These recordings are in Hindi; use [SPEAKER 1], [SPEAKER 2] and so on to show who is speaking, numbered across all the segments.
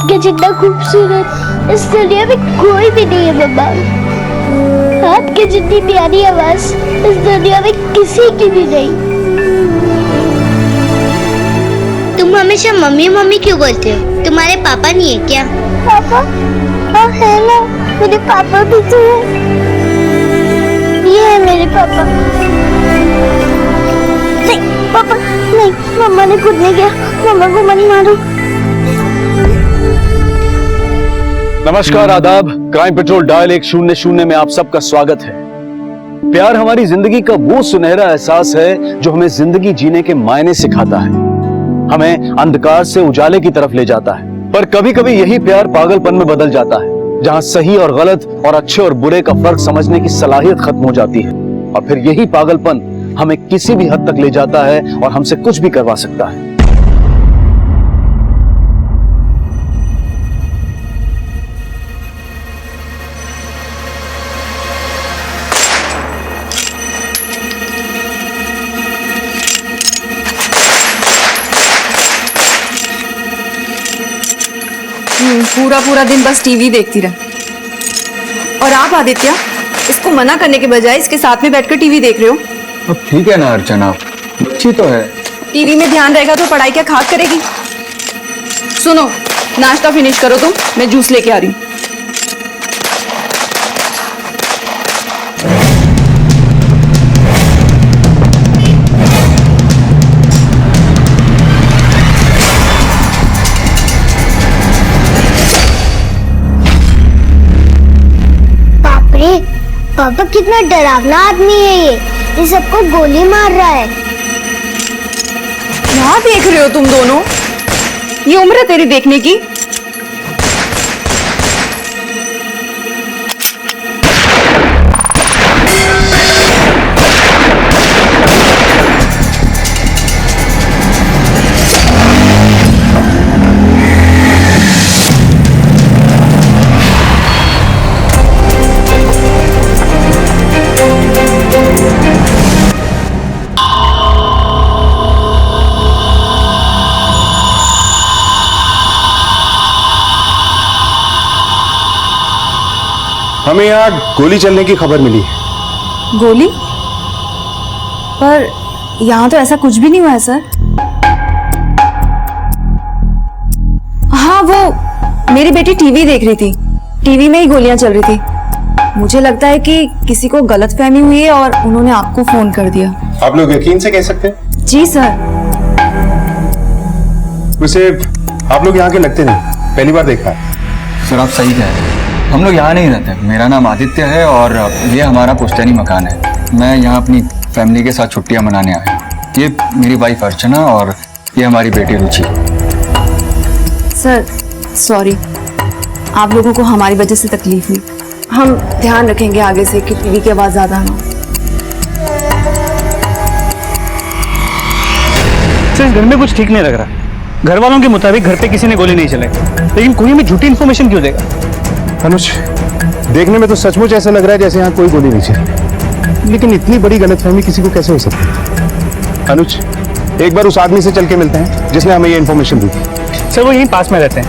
[SPEAKER 1] आपके जितना खूबसूरत इस दुनिया में कोई भी नहीं है मम्मा। आपके जितनी प्यारी आवाज इस दुनिया में किसी की भी नहीं।
[SPEAKER 2] तुम हमेशा मम्मी मम्मी क्यों बोलते हो? तुम्हारे पापा नहीं है क्या?
[SPEAKER 1] पापा? हाँ है ना, मेरे पापा भी तो है। ये है मेरे पापा। नहीं पापा नहीं, मम्मा ने खुद नहीं किया, मम्मा को मत मारो।
[SPEAKER 3] नमस्कार, आदाब। क्राइम पेट्रोल डायल 100 में आप सबका स्वागत है। प्यार हमारी जिंदगी का वो सुनहरा एहसास है जो हमें जिंदगी जीने के मायने सिखाता है, हमें अंधकार से उजाले की तरफ ले जाता है। पर कभी कभी यही प्यार पागलपन में बदल जाता है, जहां सही और गलत और अच्छे और बुरे का फर्क समझने की सलाहियत खत्म हो जाती है। और फिर यही पागलपन हमें किसी भी हद तक ले जाता है और हमसे कुछ भी करवा सकता है।
[SPEAKER 4] पूरा पूरा दिन बस टीवी देखती रह। और आप आदित्य, इसको मना करने के बजाय इसके साथ में बैठकर टीवी देख रहे हो।
[SPEAKER 5] अब ठीक है ना अर्चना, बच्ची तो है।
[SPEAKER 4] टीवी में ध्यान रहेगा तो पढ़ाई क्या खाक करेगी। सुनो, नाश्ता फिनिश करो तुम, मैं जूस लेके आ रही हूँ।
[SPEAKER 1] पापा कितना डरावना आदमी है ये सबको गोली मार रहा है।
[SPEAKER 4] क्या देख रहे हो तुम दोनों? ये उम्र है तेरी देखने की?
[SPEAKER 6] हमें यहाँ गोली चलने की खबर मिली है।
[SPEAKER 4] गोली? पर यहाँ तो ऐसा कुछ भी नहीं हुआ है सर। हाँ, वो मेरी बेटी टीवी देख रही थी, टीवी में ही गोलियां चल रही थी। मुझे लगता है कि किसी को गलतफहमी हुई है और उन्होंने आपको फोन कर दिया।
[SPEAKER 6] आप लोग यकीन से कह सकते हैं?
[SPEAKER 4] जी सर।
[SPEAKER 6] वैसे आप लोग यहाँ के लगते नहीं, पहली बार देखा है।
[SPEAKER 5] सर आप सही कह रहे हैं, हम लोग यहाँ नहीं रहते। मेरा नाम आदित्य है और ये हमारा पुश्तैनी मकान है। मैं यहाँ अपनी फैमिली के साथ छुट्टियाँ मनाने आया हूँ। ये मेरी वाइफ अर्चना और ये हमारी बेटी रुचि।
[SPEAKER 4] सर सॉरी, आप लोगों को हमारी वजह से तकलीफ हुई। हम ध्यान रखेंगे आगे से कि टीवी की आवाज़ ज़्यादा ना हो।
[SPEAKER 7] सर घर में कुछ ठीक नहीं लग रहा। घर वालों के मुताबिक घर पे किसी ने गोली नहीं चलाई, लेकिन कोई हमें झूठी इन्फॉर्मेशन क्यों देगा?
[SPEAKER 6] अनुज, देखने में तो सचमुच ऐसा लग रहा है जैसे यहाँ कोई गोली नहीं चली, लेकिन इतनी बड़ी गलतफहमी किसी को कैसे हो सकती है? अनुज, एक बार उस आदमी से चल के मिलते हैं जिसने हमें ये इन्फॉर्मेशन दी थी।
[SPEAKER 7] सर वो यहीं पास में रहते हैं।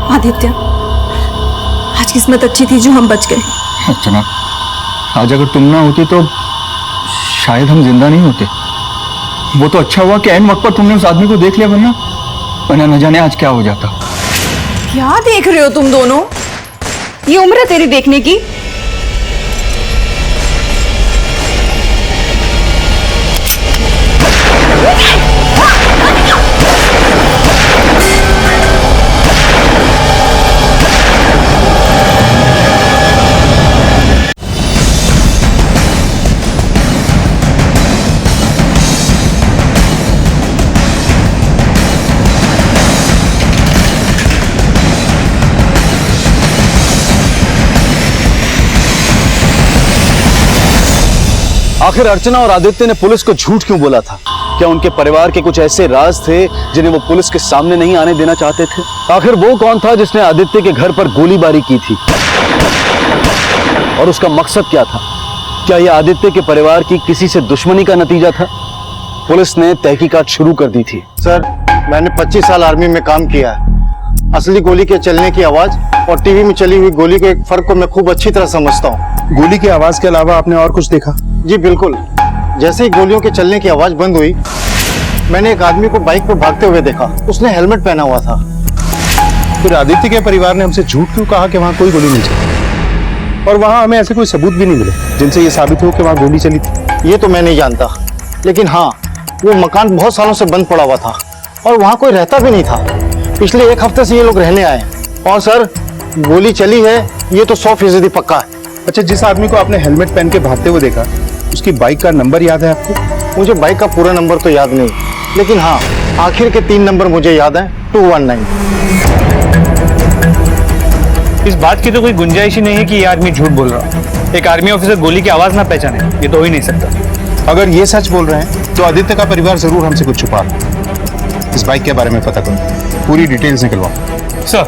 [SPEAKER 4] आदित्य, आज किस्मत अच्छी थी जो हम बच गए।
[SPEAKER 5] अर्चना, आज अगर तुम ना होती तो शायद हम जिंदा नहीं होते। वो तो अच्छा हुआ कि ऐन वक्त पर तुमने उस आदमी को देख लिया, वरना न जाने आज क्या हो जाता।
[SPEAKER 4] क्या देख रहे हो तुम दोनों? ये उम्र है तेरी देखने की?
[SPEAKER 3] आखिर अर्चना और आदित्य ने पुलिस को झूठ क्यों बोला था? क्या उनके परिवार के कुछ ऐसे राज थे जिन्हें वो पुलिस के सामने नहीं आने देना चाहते थे? आखिर वो कौन था जिसने आदित्य के घर पर गोलीबारी की थी और उसका मकसद क्या था? क्या यह आदित्य के परिवार की किसी से दुश्मनी का नतीजा था? पुलिस ने तहकीकात शुरू कर दी थी।
[SPEAKER 8] सर, मैंने 25 साल आर्मी में काम किया है। असली गोली के चलने की आवाज और टीवी में चली हुई गोली के फर्क को मैं खूब अच्छी तरह समझता हूँ।
[SPEAKER 6] गोली की आवाज के अलावा आपने और कुछ देखा?
[SPEAKER 8] जी बिल्कुल। जैसे ही गोलियों के चलने की आवाज बंद हुई, मैंने एक आदमी को बाइक पर भागते हुए देखा। उसने हेलमेट पहना हुआ था।
[SPEAKER 6] फिर आदित्य के परिवार ने हमसे झूठ क्यों कहा कि वहाँ कोई गोली नहीं चली? और वहाँ हमें ऐसे कोई सबूत भी नहीं मिले जिनसे ये साबित हो कि वहाँ गोली चली थी।
[SPEAKER 8] ये तो मैं नहीं जानता, लेकिन हाँ, वो मकान बहुत सालों से बंद पड़ा हुआ था और वहाँ कोई रहता भी नहीं था। पिछले 1 हफ्ते से ये लोग रहने आए। और सर, गोली चली है ये तो 100% पक्का है।
[SPEAKER 6] अच्छा, जिस आदमी को आपने हेलमेट पहन के भागते हुए देखा, उसकी बाइक का नंबर याद है आपको?
[SPEAKER 8] मुझे बाइक का पूरा नंबर तो याद नहीं, लेकिन हाँ, आखिर के 3 नंबर मुझे याद है, 219।
[SPEAKER 7] इस बात की तो कोई गुंजाइश ही नहीं है कि ये आदमी झूठ बोल रहा है। एक आर्मी ऑफिसर गोली की आवाज ना पहचाने, ये तो हो ही नहीं सकता।
[SPEAKER 6] अगर ये सच बोल रहे हैं तो आदित्य का परिवार जरूर हमसे कुछ छुपा रहा है। इस बाइक के बारे में पता करो, पूरी डिटेल्स निकलवाओ।
[SPEAKER 7] सर,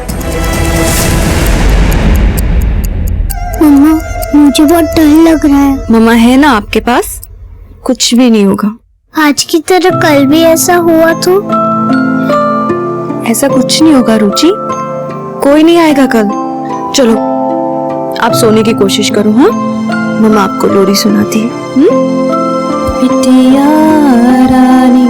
[SPEAKER 1] मम्मा, मुझे बहुत डर लग रहा है।
[SPEAKER 4] मम्मा है ना आपके पास, कुछ भी नहीं होगा।
[SPEAKER 1] आज की तरह कल भी ऐसा हुआ तो?
[SPEAKER 4] ऐसा कुछ नहीं होगा रुचि, कोई नहीं आएगा कल। चलो आप सोने की कोशिश करो। हाँ, मम्मा आपको लोरी सुनाती है। बिटिया रानी,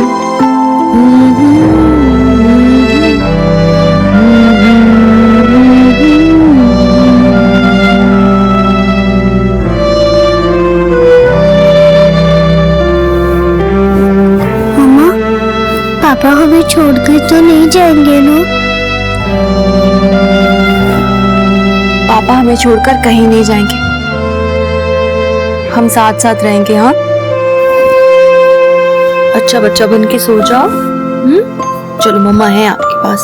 [SPEAKER 1] मम्मा, पापा हमें छोड़कर तो नहीं जाएंगे ना?
[SPEAKER 4] पापा हमें छोड़कर कहीं नहीं जाएंगे, हम साथ साथ रहेंगे। हाँ, अच्छा बच्चा बन के सो जाओ। चलो मम्मा है आपके पास।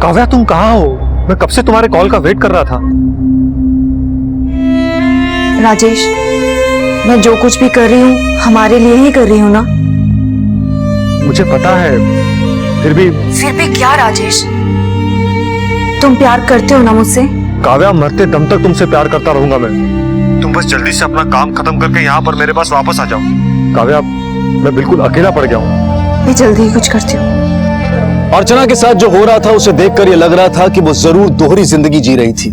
[SPEAKER 7] काव्या, तुम कहाँ हो? मैं कब से तुम्हारे कॉल का वेट कर रहा था।
[SPEAKER 4] राजेश, मैं जो कुछ भी कर रही हूँ हमारे लिए ही कर रही हूँ ना।
[SPEAKER 7] मुझे पता है, फिर भी
[SPEAKER 4] क्या राजेश, तुम प्यार करते हो ना मुझसे?
[SPEAKER 7] काव्या, मरते दम तक तुमसे प्यार करता रहूंगा मैं। तुम बस जल्दी से अपना काम खत्म करके यहाँ पर मेरे पास वापस आ जाओ। काव्या, मैं बिल्कुल अकेला पड़ गया हूँ।
[SPEAKER 4] मैं जल्दी ही कुछ करती हूँ।
[SPEAKER 3] अर्चना के साथ जो हो रहा था उसे देखकर यह लग रहा था कि वो जरूर दोहरी जिंदगी जी रही थी।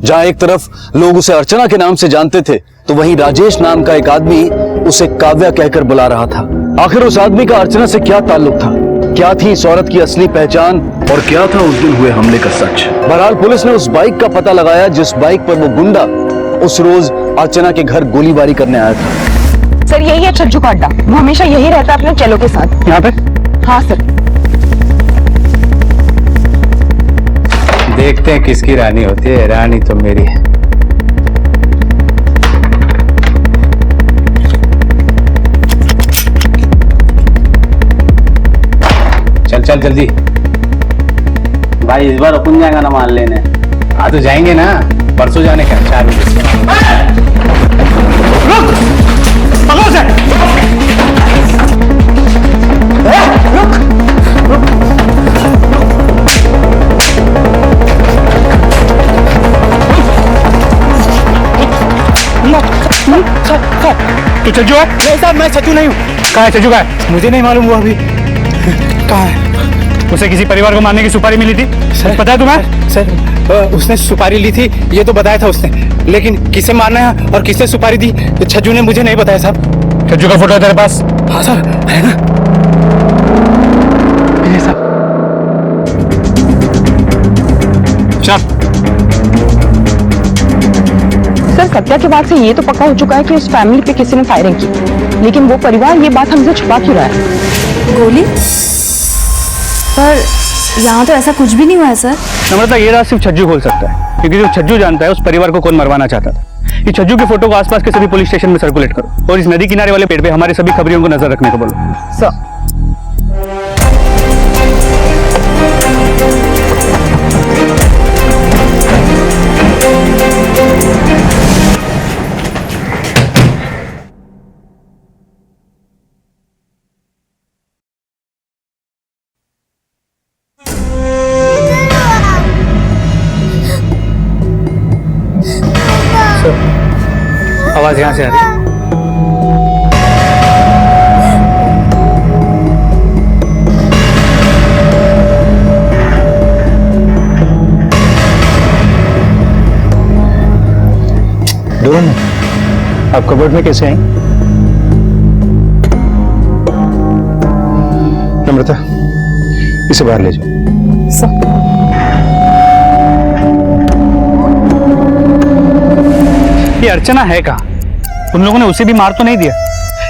[SPEAKER 3] जहां एक तरफ लोग उसे अर्चना के नाम से जानते थे, तो वहीं राजेश नाम का एक आदमी उसे काव्या कहकर बुला रहा था। आखिर उस आदमी का अर्चना से क्या ताल्लुक था? क्या थी इस औरत की असली पहचान और क्या था उस दिन हुए हमले का सच? बहरहाल पुलिस ने उस बाइक का पता लगाया जिस बाइक पर वो गुंडा उस रोज अर्चना के घर गोलीबारी करने आया था।
[SPEAKER 9] सर, यही है छज्जू का अड्डा। वो हमेशा यही रहता है अपने चेलो के साथ।
[SPEAKER 7] यहाँ पे?
[SPEAKER 9] हाँ सर।
[SPEAKER 10] देखते हैं किसकी रानी होती है। रानी तो मेरी है। चल चल जल्दी भाई, इस बार अपन जाएगा ना मान लेने। आ तो जाएंगे ना, परसों जाने का 4 बजे।
[SPEAKER 7] तू छज्जू है?
[SPEAKER 8] नहीं साहब, मैं छज्जू नहीं हूँ।
[SPEAKER 7] कहाँ है छज्जू? कहाँ है?
[SPEAKER 8] मुझे नहीं मालूम, वो अभी कहाँ है?
[SPEAKER 7] उसे किसी परिवार को मारने की सुपारी मिली थी,
[SPEAKER 8] सर,
[SPEAKER 7] पता है तुम्हें?
[SPEAKER 8] सर, उसने सुपारी ली थी, ये तो बताया था उसने, लेकिन किसे मारना है और किसे सुपारी दी तो छज्जू ने मुझे नहीं बताया साहब।
[SPEAKER 7] छज्जू का फोटो है तेरे पास?
[SPEAKER 8] हाँ सर, है ना? ये साहब।
[SPEAKER 7] चल।
[SPEAKER 9] सर, सत्या के बाद से ये तो पक्का हो चुका है कि उस फैमिली पे किसी ने फायरिंग की, लेकिन वो परिवार ये बात हमसे छुपा क्यों रहा है?
[SPEAKER 4] गोली? पर यहाँ तो ऐसा कुछ भी नहीं हुआ है सर।
[SPEAKER 7] नम्रता, ये राज सिर्फ छज्जू खोल सकता है, क्योंकि जो छज्जू जानता है उस परिवार को कौन मरवाना चाहता था। ये छज्जू के फोटो को आसपास के सभी पुलिस स्टेशन में सर्कुलेट करो और इस नदी किनारे वाले पेड़ पे हमारे सभी खबरियों को नजर रखने को बोलो।
[SPEAKER 9] सर।
[SPEAKER 7] आवाज यहाँ से आ रही है।
[SPEAKER 6] डोरन, आप कबर्ड में कैसे आई? नम्रता, इसे बाहर ले जाओ।
[SPEAKER 7] ये अर्चना है कहाँ? उन लोगों ने उसे भी मार तो नहीं दिया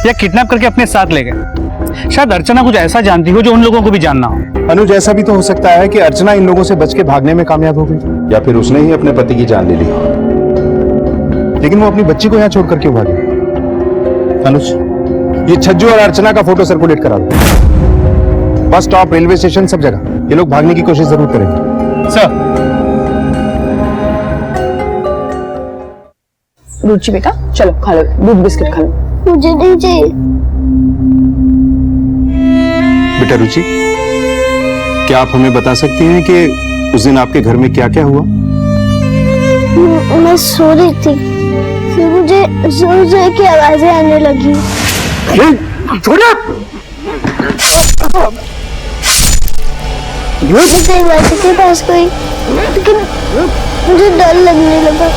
[SPEAKER 7] या किडनैप करके अपने साथ ले गए? शायद अर्चना कुछ ऐसा जानती हो जो उन लोगों को भी जानना हो।
[SPEAKER 6] अनुज, ऐसा भी तो हो सकता है कि अर्चना इन लोगों से बच के भागने में कामयाब हो गई, या फिर उसने ही अपने पति की जान ले ली। लेकिन वो अपनी बच्ची को यहाँ छोड़कर क्यों भागी? अनुज, ये छज्जू और अर्चना का फोटो सर्कुलेट करा दो। बस स्टॉप, रेलवे स्टेशन, सब जगह ये लोग भागने की कोशिश जरूर करेंगे।
[SPEAKER 7] सर।
[SPEAKER 9] रुचि बेटा चलो खा लो, दूध बिस्किट खा लो।
[SPEAKER 1] मुझे नहीं चाहिए।
[SPEAKER 6] बेटा रुचि, क्या आप हमें बता सकती हैं कि उस दिन आपके घर में क्या क्या हुआ?
[SPEAKER 1] मैं सो रही थी, फिर मुझे जोर जोर की आवाजें आने लगी। दरवाजे के पास कोई, लेकिन मुझे डर लगने लगा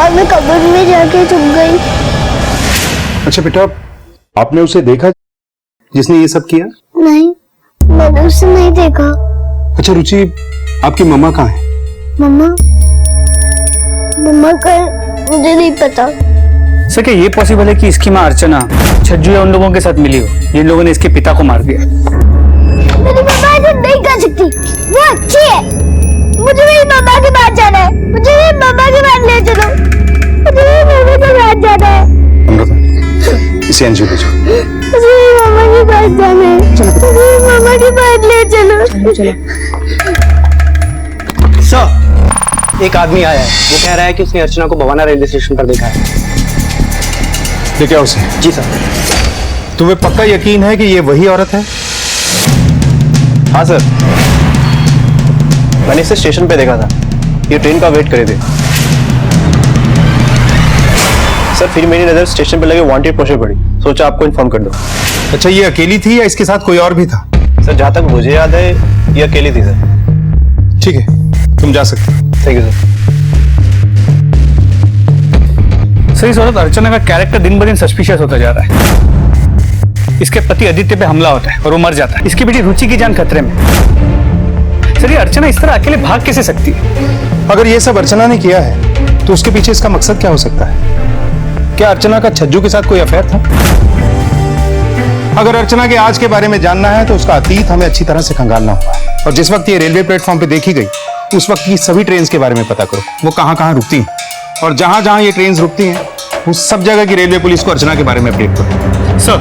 [SPEAKER 1] और मैं कबर्ड में जाके छुप गई।
[SPEAKER 6] अच्छा बेटा, आपने उसे देखा जिसने ये सब किया?
[SPEAKER 1] नहीं, मैंने उसे नहीं देखा।
[SPEAKER 6] अच्छा रुचि, आपकी मम्मा कहाँ है? मम्मा का मुझे नहीं पता।
[SPEAKER 7] सर क्या ये पॉसिबल है कि इसकी माँ अर्चना छज्जू या उन लोगों के साथ मिली हो जिन लोगों ने इसके पिता को मार दिया?
[SPEAKER 1] मेरी मम्मा ऐसा नहीं कर सकती, वो अच्छी है। मुझे मेरी मम्मा के पास जाना है, मुझे मेरी मम्मा के पास ले चलो, मुझे मेरी मम्मा के पास जाना है।
[SPEAKER 6] अमृता, इसे अंजू ले जाओ।
[SPEAKER 1] मुझे मेरी मम्मा के पास जाना है, मुझे मेरी मम्मा के पास ले चलो।
[SPEAKER 10] सर, एक आदमी आया है, वो कह रहा है कि उसने अर्चना को भवाना रेलवे स्टेशन पर देखा है।
[SPEAKER 6] देखा उसे?
[SPEAKER 10] जी सर।
[SPEAKER 6] तुम्हें पक्का यकीन है कि ये वही औरत है?
[SPEAKER 10] हाँ सर, मैंने इसे स्टेशन पे देखा था, ये ट्रेन का वेट करे थे। सर फिर मेरी नजर स्टेशन पे लगे वांटेड पोस्टर पड़ी, सोचा आपको इन्फॉर्म कर दो।
[SPEAKER 6] अच्छा, ये अकेली थी या इसके साथ कोई और भी था?
[SPEAKER 10] सर जहां तक मुझे याद है ये अकेली थी सर।
[SPEAKER 6] ठीक है, तुम जा सकते हो।
[SPEAKER 10] Thank you sir.
[SPEAKER 7] सर इस औरत अर्चना का कैरेक्टर दिन ब दिन सस्पिशियस होता जा रहा है। इसके पति आदित्य पे हमला होता है और वो मर जाता है। इसकी बेटी रुचि की जान खतरे में। सर ये अर्चना इस तरह अकेले भाग कैसे सकती है?
[SPEAKER 6] अगर ये सब अर्चना ने किया है तो उसके पीछे इसका मकसद क्या हो सकता है? क्या अर्चना का छज्जू के साथ कोई अफेयर था? अगर अर्चना के आज के बारे में जानना है तो उसका अतीत हमें अच्छी तरह से खंगालना होगा। और जिस वक्त ये रेलवे प्लेटफॉर्म पे देखी गई उस वक्त की सभी ट्रेन के बारे में पता करो, वो कहां कहां रुकती हैं, और जहां जहां ये ट्रेन रुकती हैं उस सब जगह की रेलवे पुलिस को अर्चना के बारे में अपडेट करो।
[SPEAKER 7] सर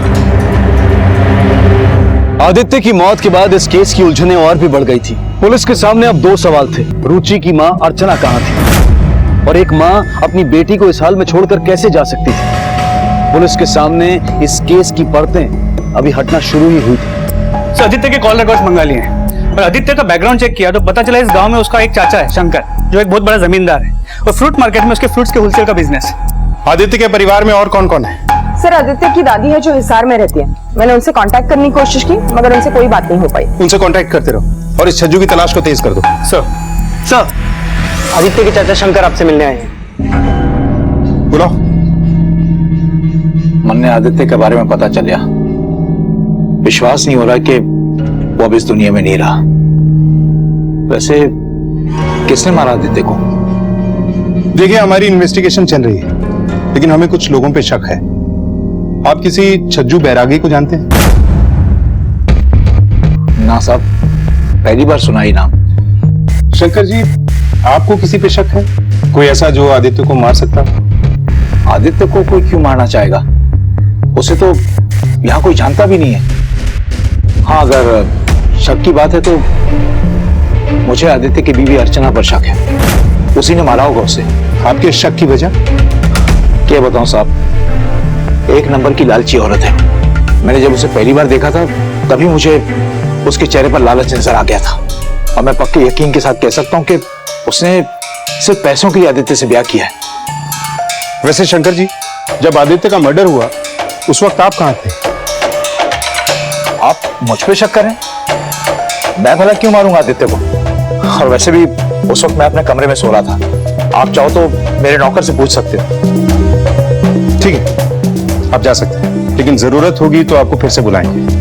[SPEAKER 3] आदित्य की मौत के बाद इस केस की उलझनें और भी बढ़ गई थी। पुलिस के सामने अब दो सवाल थे, रुचि की मां अर्चना कहां थी, और एक मां अपनी बेटी को इस हाल में छोड़कर कैसे जा सकती थी। पुलिस के सामने इस केस की परतें अभी हटना शुरू ही हुई थी।
[SPEAKER 7] सर आदित्य के कॉल रिकॉर्ड्स मंगा लिए हैं और आदित्य का बैकग्राउंड चेक किया तो पता चला इस गांव में उसका एक चाचा है शंकर, जो एक बहुत बड़ा जमींदार है, और फ्रूट मार्केट में उसके फ्रूट्स के होलसेल का बिजनेस है।
[SPEAKER 6] आदित्य के परिवार में और कौन कौन है?
[SPEAKER 9] सर आदित्य की दादी है जो हिसार में रहती है, मैंने उनसे कांटेक्ट करने की कोशिश की मगर उनसे कोई बात नहीं हो पाई।
[SPEAKER 6] उनसे कांटेक्ट करते रहो और इस छज्जू की तलाश को तेज कर दो।
[SPEAKER 10] सर आदित्य के चाचा शंकर आपसे मिलने आए हैं।
[SPEAKER 6] बुलाओ।
[SPEAKER 11] मन ने आदित्य के बारे में पता चल गया, विश्वास नहीं हो रहा कि वो अब इस दुनिया में नहीं रहा। वैसे किसने मारा आदित्य को?
[SPEAKER 6] देखिए, हमारी इन्वेस्टिगेशन चल रही है लेकिन हमें कुछ लोगों पे शक है। आप किसी छज्जू बैरागी को जानते हैं?
[SPEAKER 11] ना साहब, पहली बार सुना ही नाम।
[SPEAKER 6] शंकर जी, आपको किसी पे शक है? कोई ऐसा जो आदित्य को मार सकता?
[SPEAKER 11] आदित्य को कोई क्यों मारना चाहेगा? उसे तो यहाँ कोई जानता भी नहीं है। हाँ, अगर शक की बात है तो मुझे आदित्य की बीवी अर्चना पर शक है, उसी ने मारा होगा उसे।
[SPEAKER 6] आपके शक की वजह?
[SPEAKER 11] क्या बताऊं साहब, एक नंबर की लालची औरत है। मैंने जब उसे पहली बार देखा था तभी मुझे उसके चेहरे पर लालच नजर आ गया था, और मैं पक्के यकीन के साथ कह सकता हूं कि उसने सिर्फ पैसों के लिए आदित्य से ब्याह किया है।
[SPEAKER 6] वैसे शंकर जी, जब आदित्य का मर्डर हुआ उस वक्त आप कहाँ थे?
[SPEAKER 11] आप मुझ पे शक करें? मैं भला क्यों मारूंगा आदित्य को? और वैसे भी उस वक्त मैं अपने कमरे में सो रहा था। आप चाहो तो मेरे नौकर से पूछ सकते हो।
[SPEAKER 6] ठीक है, आप जा सकते हैं, लेकिन जरूरत होगी तो आपको फिर से बुलाएंगे।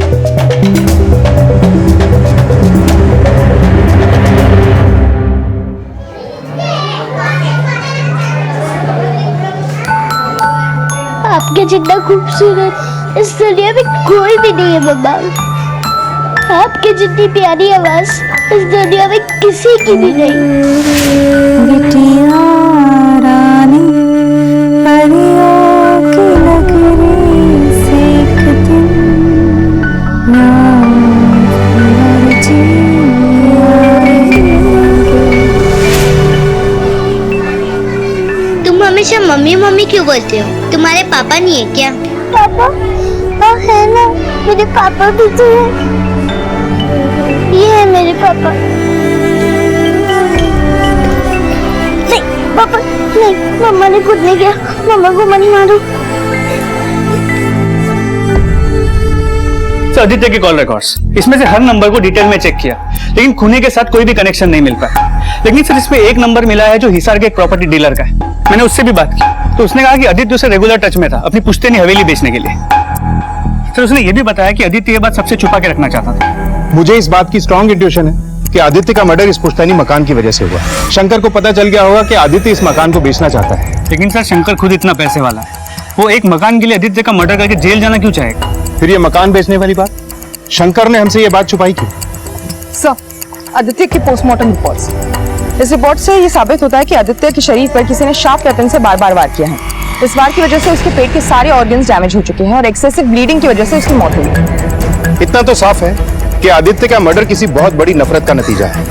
[SPEAKER 1] आपके जितना खूबसूरत इस दुनिया में कोई भी नहीं है मम्मा। आपके जितनी प्यारी आवाज इस दुनिया में किसी की भी नहीं।
[SPEAKER 4] बिटिया रानी परियों की नगरी से एक दिन
[SPEAKER 2] तुम हमेशा मम्मी मम्मी क्यों बोलते हो? तुम्हारे पापा नहीं है क्या?
[SPEAKER 1] पापा? हाँ है ना, मेरे पापा भी तो है। ये है मेरे पापा। नहीं पापा नहीं, मम्मा ने कुछ नहीं किया, मम्मा को मत मारो।
[SPEAKER 7] सर आदित्य के कॉल रिकॉर्ड्स, इसमें से हर नंबर को डिटेल में चेक किया, लेकिन खूनी के साथ कोई भी कनेक्शन नहीं मिल पाया। लेकिन सर इसमें एक नंबर मिला है जो हिसार के एक प्रॉपर्टी डीलर का है। मैंने उससे भी बात की तो उसने कहा कि आदित्य उससे रेगुलर टच में था अपनी पुश्तैनी हवेली बेचने के लिए। सर उसने ये भी बताया कि आदित्य ये बात सबसे छुपा के रखना चाहता था।
[SPEAKER 6] मुझे इस बात की स्ट्रांग इंट्यूशन है कि आदित्य का मर्डर इस पुश्तैनी मकान की वजह से हुआ। शंकर को पता चल गया होगा कि आदित्य इस मकान को बेचना चाहता है।
[SPEAKER 7] लेकिन सर शंकर खुद इतना पैसे वाला है, वो एक मकान के लिए आदित्य का मर्डर करके जेल जाना क्यों चाहेगा?
[SPEAKER 6] फिर ये मकान बेचने वाली बात, शंकर ने हमसे ये बात छुपाई क्यों?
[SPEAKER 9] सर, आदित्य की पोस्टमार्टम रिपोर्ट्स, इस रिपोर्ट से ये साबित होता है कि आदित्य के शरीर पर किसी ने शार्प वेपन से बार बार वार किया है। इस वार की वजह से उसके पेट के सारे ऑर्गन्स डैमेज हो चुके हैं और एक्सेसिव ब्लीडिंग की वजह से उसकी मौत हुई।
[SPEAKER 6] इतना तो साफ है कि आदित्य का मर्डर किसी बहुत बड़ी नफरत का नतीजा है।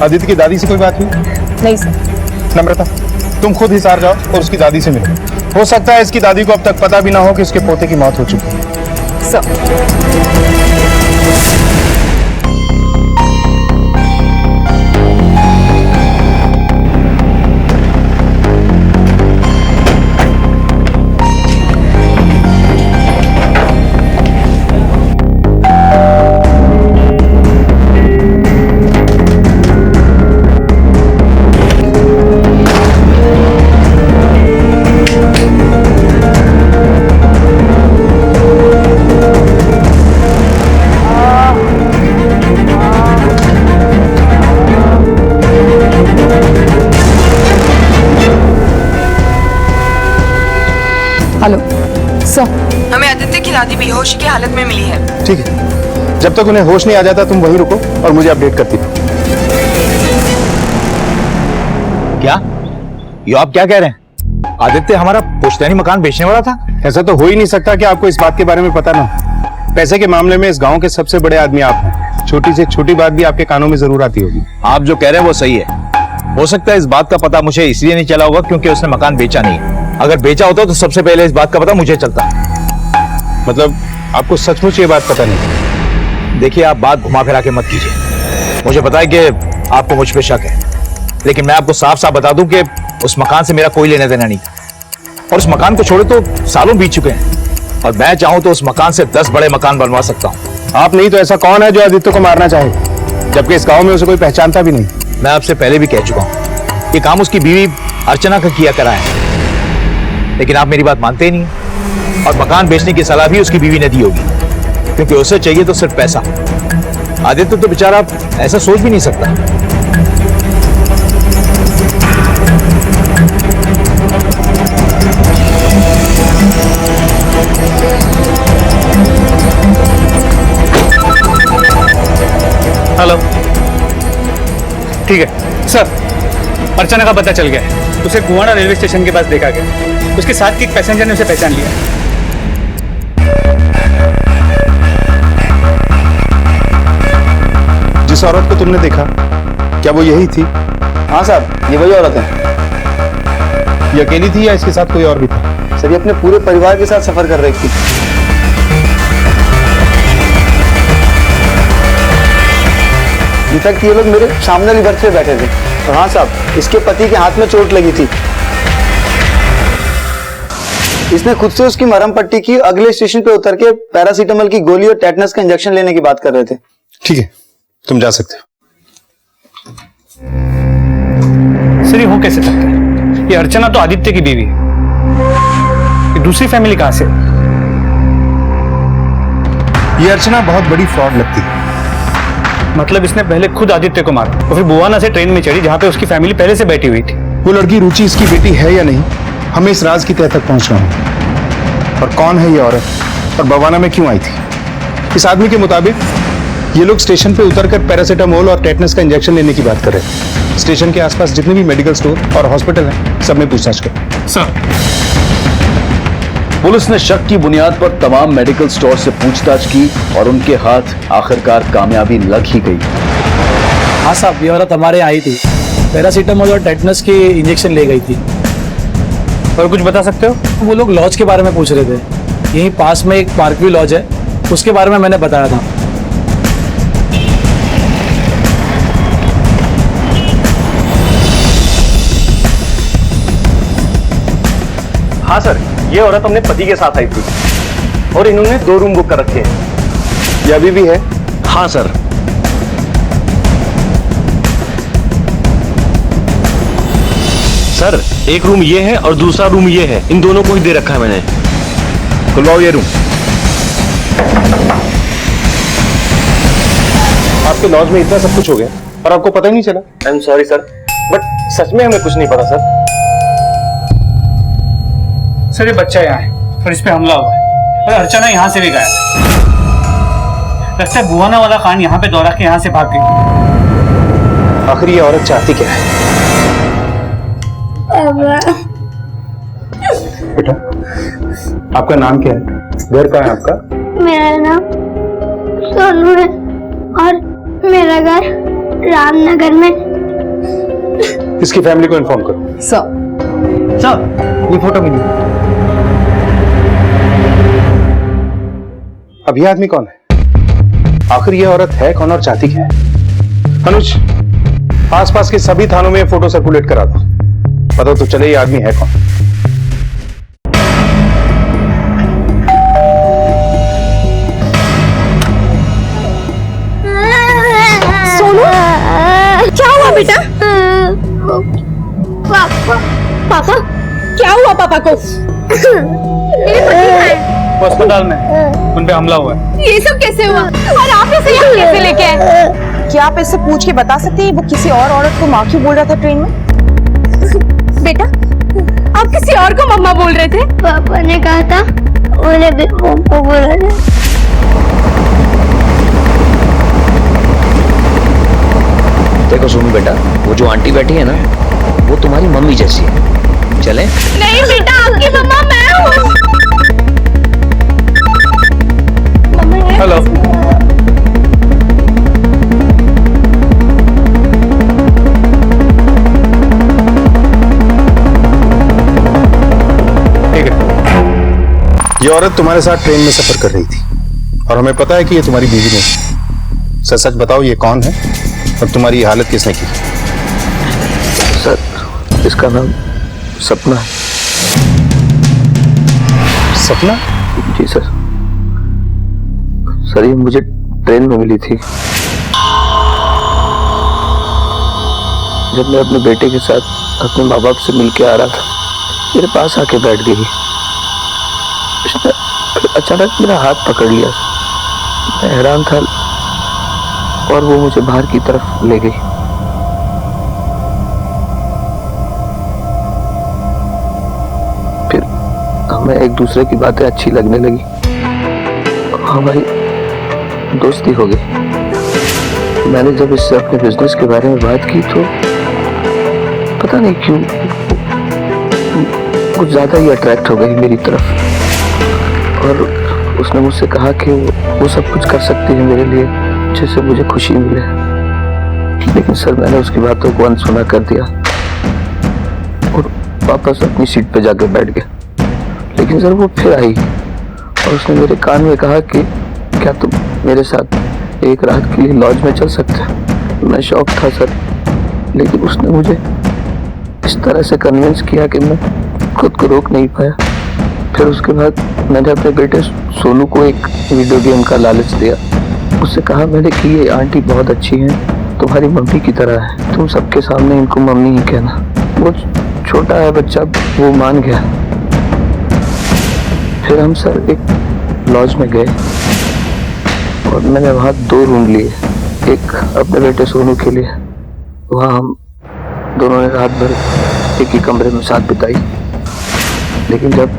[SPEAKER 6] आदित्य की दादी से कोई बात हुई?
[SPEAKER 9] नहीं सर।
[SPEAKER 6] नम्रता, तुम खुद हिसार जाओ और उसकी दादी से मिलो। हो सकता है इसकी दादी को अब तक पता भी ना हो कि उसके पोते की मौत हो चुकी है।
[SPEAKER 9] सर हेलो सर, हमें आदित्य की दादी बेहोशी की हालत में मिली है।
[SPEAKER 6] ठीक है, जब तक उन्हें होश नहीं आ जाता तुम वहीं रुको और मुझे अपडेट करती रहो।
[SPEAKER 11] क्या ये आप क्या कह रहे हैं? आदित्य हमारा पुश्तैनी मकान बेचने वाला था?
[SPEAKER 6] ऐसा तो हो ही नहीं सकता कि आपको इस बात के बारे में पता ना हो। पैसे के मामले में इस गांव के सबसे बड़े आदमी आप हैं। छोटी से छोटी बात भी आपके कानों में जरूर आती होगी।
[SPEAKER 11] आप जो कह रहे हैं वो सही है। हो सकता है इस बात का पता मुझे इसलिए नहीं चला होगा क्योंकि उसने मकान बेचा नहीं है। अगर बेचा होता तो सबसे पहले इस बात का पता मुझे चलता।
[SPEAKER 6] मतलब आपको सचमुच ये बात पता नहीं?
[SPEAKER 11] देखिए, आप बात घुमा फिरा के मत कीजिए। मुझे पता है कि आपको मुझ पे शक है, लेकिन मैं आपको साफ साफ बता दूं कि उस मकान से मेरा कोई लेना देना नहीं था। और उस मकान को छोड़े तो सालों बीत चुके हैं और मैं चाहूं तो उस मकान से 10 बड़े मकान बनवा सकता हूं।
[SPEAKER 6] आप नहीं तो ऐसा कौन है जो आदित्य को मारना चाहे, जबकि इस गांव में उसे कोई पहचानता भी नहीं?
[SPEAKER 11] मैं आपसे पहले भी कह चुका हूं, ये काम उसकी बीवी अर्चना का किया करा है, लेकिन आप मेरी बात मानते ही नहीं। और मकान बेचने की सलाह भी उसकी बीवी ने दी होगी, क्योंकि उसे चाहिए तो सिर्फ पैसा। आदित्य तो बेचारा ऐसा सोच भी नहीं सकता।
[SPEAKER 7] हेलो, ठीक है सर, अर्चना का पता चल गया है। उसे कुआना रेलवे स्टेशन के पास देखा गया। उसके साथ के एक पैसेंजर ने उसे पहचान लिया।
[SPEAKER 6] जिस औरत को तुमने देखा, क्या वो यही थी?
[SPEAKER 12] हाँ साहब, ये वही औरत है।
[SPEAKER 6] ये अकेली थी या इसके साथ कोई और भी था?
[SPEAKER 12] सर, ये अपने पूरे परिवार के साथ सफर कर रही थी। अभी तक ये लोग मेरे सामने रिवर पे बैठे थे। और हाँ साहब, इसके पति के हाथ में चोट लगी थी। इसने खुद से उसकी मरहम पट्टी की, अगले स्टेशन पे उतर के पैरासीटामोल की गोली और टेटनस का इंजेक्शन लेने की बात कर रहे थे।
[SPEAKER 6] ठीक है, तुम जा सकते हो।
[SPEAKER 7] सर ये हो कैसे सकता है? ये अर्चना तो आदित्य की बीवी है, ये दूसरी फैमिली कहां से?
[SPEAKER 6] ये अर्चना बहुत बड़ी फ्रॉड लगती है।
[SPEAKER 7] मतलब इसने पहले खुद आदित्य को मारा और फिर बुवाना से ट्रेन में चढ़ी जहां पे उसकी फैमिली पहले से बैठी हुई थी।
[SPEAKER 6] वो लड़की रुचि इसकी बेटी है या नहीं, हमें इस राज की तह तक पहुंचना है। और कौन है ये औरत और बवाना में क्यों आई थी? इस आदमी के मुताबिक ये लोग स्टेशन पे उतरकर पैरासीटामोल और टेटनस का इंजेक्शन लेने की बात कर रहे हैं। स्टेशन के आसपास जितने भी मेडिकल स्टोर और हॉस्पिटल हैं, सब में पूछताछ कर।
[SPEAKER 7] सर
[SPEAKER 3] पुलिस ने शक की बुनियाद पर तमाम मेडिकल स्टोर से पूछताछ की और उनके हाथ आखिरकार कामयाबी लग ही गई।
[SPEAKER 10] हाँ साहब, ये औरत हमारे यहाँ आई थी, पैरासीटामोल और टेटनस की इंजेक्शन ले गई थी।
[SPEAKER 7] और कुछ बता सकते हो?
[SPEAKER 10] वो लोग लॉज के बारे में पूछ रहे थे। यहीं पास में एक पार्कव्यू लॉज है, उसके बारे में मैंने बताया था।
[SPEAKER 7] हाँ सर, ये औरत अपने पति के साथ आई थी और इन्होंने 2 रूम बुक कर रखे हैं।
[SPEAKER 6] ये अभी भी है?
[SPEAKER 10] हाँ सर।
[SPEAKER 11] सर, एक रूम ये है और दूसरा रूम ये है, इन दोनों को ही दे रखा है मैंने।
[SPEAKER 6] खुलवाओ ये रूम। आपके लॉज में इतना सब कुछ हो गया और आपको पता ही नहीं चला?
[SPEAKER 7] I am sorry sir, but सच में हमें कुछ नहीं पता सर। सर ये बच्चा यहाँ है और इस पे हमला हुआ है और अर्चना यहाँ से भी गायब है। लगता है बुवाना वाला खान यहाँ पे दौड़ा के यहाँ से भाग गई।
[SPEAKER 6] आखिर ये औरत चाहती क्या है? बेटा, आपका नाम क्या है? घर कहाँ है आपका?
[SPEAKER 1] मेरा नाम सोनू है और मेरा घर रामनगर में।
[SPEAKER 6] इसकी फैमिली को इन्फॉर्म करो।
[SPEAKER 9] सर, ये फोटो मिली।
[SPEAKER 6] अब ये आदमी कौन है? आखिर ये औरत है कौन और चाहती क्या है? अनुज, आसपास के सभी थानों में फोटो सर्कुलेट करा दो, पता तो चले ये आदमी है कौन।
[SPEAKER 1] सोनू, क्या हुआ बेटा? पापा, क्या हुआ पापा को?
[SPEAKER 7] वो अस्पताल में उन पे हमला हुआ है।
[SPEAKER 9] ये सब कैसे हुआ और आप इसे यहाँ कैसे लेके आए? क्या आप इससे पूछ के बता सकते हैं वो किसी और औरत को माँ क्यों बोल रहा था ट्रेन में?
[SPEAKER 1] बेटा,
[SPEAKER 9] आप किसी और को मम्मा बोल रहे थे?
[SPEAKER 1] पापा ने कहा था उन्हें भी मम्मा बोला था।
[SPEAKER 13] देखो सोनू बेटा, वो जो आंटी बैठी है ना, वो तुम्हारी मम्मी जैसी है। चले?
[SPEAKER 1] नहीं बेटा, आपकी मम्मा मैं हूँ।
[SPEAKER 7] हेलो,
[SPEAKER 6] ठीक है। ये औरत तुम्हारे साथ ट्रेन में सफर कर रही थी और हमें पता है कि ये तुम्हारी बीवी नहीं। सच सच बताओ, ये कौन है और तुम्हारी हालत किसने की?
[SPEAKER 13] सर, इसका नाम सपना है।
[SPEAKER 6] सपना?
[SPEAKER 13] जी सर। सर, ये मुझे ट्रेन में मिली थी जब मैं अपने बेटे के साथ अपने माँ बाप से मिलके आ रहा था। मेरे पास आके बैठ गई। उसने अचानक मेरा हाथ पकड़ लिया। मैं हैरान था और वो मुझे बाहर की तरफ ले गई। फिर हमें एक दूसरे की बातें अच्छी लगने लगी। हमारी दोस्ती हो गई। मैंने जब इससे अपने बिजनेस के बारे में बात की तो पता नहीं क्यों कुछ ज्यादा ही अट्रैक्ट हो गई मेरी तरफ और उसने मुझसे कहा कि वो सब कुछ कर सकती है मेरे लिए जिससे मुझे खुशी मिले। लेकिन सर, मैंने उसकी बातों को अनसुना कर दिया और वापस अपनी सीट पे जाके बैठ गया। लेकिन सर, वो फिर आई और उसने मेरे कान में कहा कि क्या तुम मेरे साथ एक रात के लिए लॉज में चल सकते हो? मैं शॉक था सर, लेकिन उसने मुझे इस तरह से कन्विंस किया कि मैं खुद को रोक नहीं पाया। फिर उसके बाद मैंने अपने बेटे सोनू को एक वीडियो गेम का लालच दिया। उससे कहा मैंने कि ये आंटी बहुत अच्छी हैं, तुम्हारी मम्मी की तरह है, तुम सबके सामने इनको मम्मी ही कहना। वो छोटा है बच्चा, वो मान गया। फिर हम सर एक लॉज में गए और मैंने वहाँ 2 रूम लिए, एक अपने बेटे सोनू के लिए। वहाँ हम दोनों ने रात भर एक ही कमरे में साथ बिताई। लेकिन जब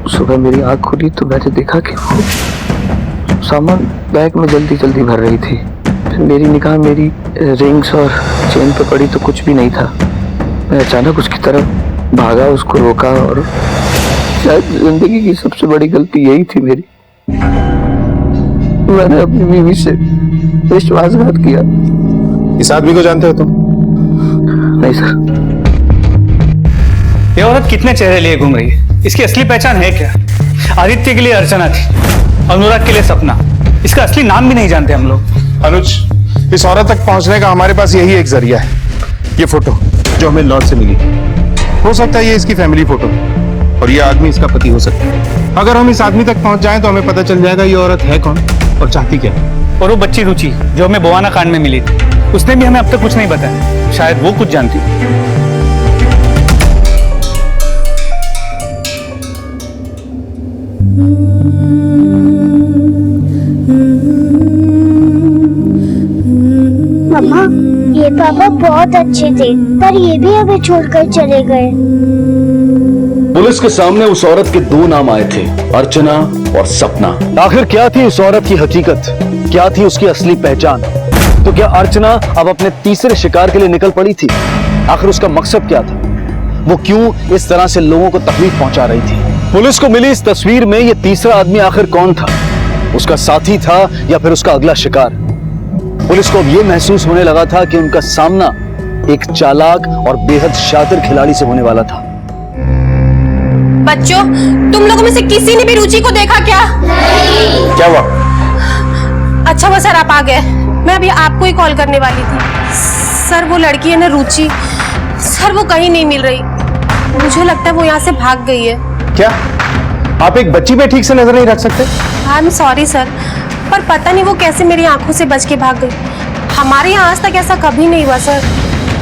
[SPEAKER 13] सुबह मेरी आँख खुली तो मैंने देखा कि वो सामान बैग में जल्दी जल्दी भर रही थी। फिर मेरी निगाह मेरी रिंग्स और चेन पे पड़ी तो कुछ भी नहीं था। मैं अचानक उसकी तरफ भागा, उसको रोका और शायद जिंदगी की सबसे बड़ी गलती यही थी मेरी। मैंने अपनी बीवी से विश्वासघात किया।
[SPEAKER 6] इस आदमी को जानते हो तुम?
[SPEAKER 13] नहीं सर।
[SPEAKER 7] ये औरत कितने चेहरे लिए घूम रही है? इसकी असली पहचान है क्या? आदित्य के लिए अर्चना थी, अनुराग के लिए सपना। इसका असली नाम भी नहीं जानते हम लोग।
[SPEAKER 6] अनुज, इस औरत तक पहुंचने का हमारे पास यही एक जरिया है, ये फोटो जो हमें लॉज से मिली। हो सकता है ये इसकी फैमिली फोटो और ये आदमी इसका पति हो सकता है। अगर हम इस आदमी तक पहुंच जाएं तो हमें पता चल जाएगा ये औरत है कौन और चाहती क्या है।
[SPEAKER 7] और वो बच्ची रुचि जो हमें बोवाना कांड में मिली थी, उसने भी हमें अब तक कुछ नहीं बताया। शायद वो कुछ जानती।
[SPEAKER 1] मम्मा, ये पापा बहुत अच्छे थे, पर ये भी हमें छोड़कर चले गए।
[SPEAKER 3] पुलिस के सामने उस औरत के 2 नाम आए थे, अर्चना और सपना। आखिर क्या थी उस औरत की हकीकत? क्या थी उसकी असली पहचान? तो क्या अर्चना अब अपने तीसरे शिकार के लिए निकल पड़ी थी? आखिर उसका मकसद क्या था? वो क्यों इस तरह से लोगों को तकलीफ पहुंचा रही थी? पुलिस को मिली इस तस्वीर में ये तीसरा आदमी आखिर कौन था? उसका साथी था या फिर उसका अगला शिकार? पुलिस को अब ये महसूस होने लगा था कि उनका सामना एक चालाक और बेहद शातिर खिलाड़ी से होने वाला था।
[SPEAKER 14] बच्चों, तुम लोगों में से किसी ने भी रुचि को देखा क्या?
[SPEAKER 6] क्या हुआ?
[SPEAKER 14] अच्छा हुआ सर आप आ गए। मैं अभी आपको ही कॉल करने वाली थी। सर वो लड़की है ना रुचि, सर वो कहीं नहीं मिल रही। मुझे लगता है वो यहाँ से भाग गई है।
[SPEAKER 6] क्या आप एक बच्ची पे ठीक से नजर नहीं रख सकते?
[SPEAKER 14] आई एम सॉरी सर, पर पता नहीं वो कैसे मेरी आंखों से बच के भाग गई। हमारे यहाँ आज तक ऐसा कभी नहीं हुआ सर।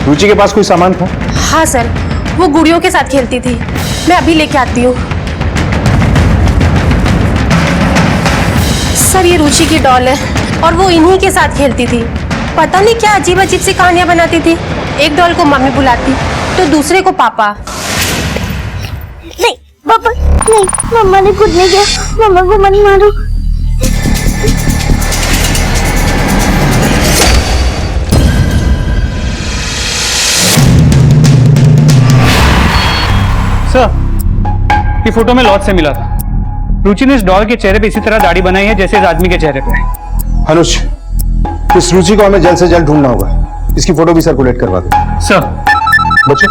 [SPEAKER 6] रुचि के पास कोई सामान था?
[SPEAKER 14] हाँ सर, वो गुड़ियों के साथ खेलती थी। मैं अभी लेके आती हूँ। सर ये रुचि की डॉल है और वो इन्हीं के साथ खेलती थी। पता नहीं क्या अजीब अजीब सी कहानियां बनाती थी। एक डॉल को मम्मी बुलाती तो दूसरे को पापा।
[SPEAKER 1] नहीं पापा नहीं, मम्मा ने कुछ नहीं किया। मम्मा को मत मारो।
[SPEAKER 7] सर, ये फोटो में लॉज से मिला था। रुचि ने इस डॉल के चेहरे पे इसी तरह दाढ़ी बनाई है जैसे इस आदमी के चेहरे पे।
[SPEAKER 6] अनुज, इस रुचि को हमें जल्द से जल्द ढूंढना होगा। इसकी फोटो भी सर्कुलेट करवा दो।
[SPEAKER 7] सर।
[SPEAKER 6] बच्चे,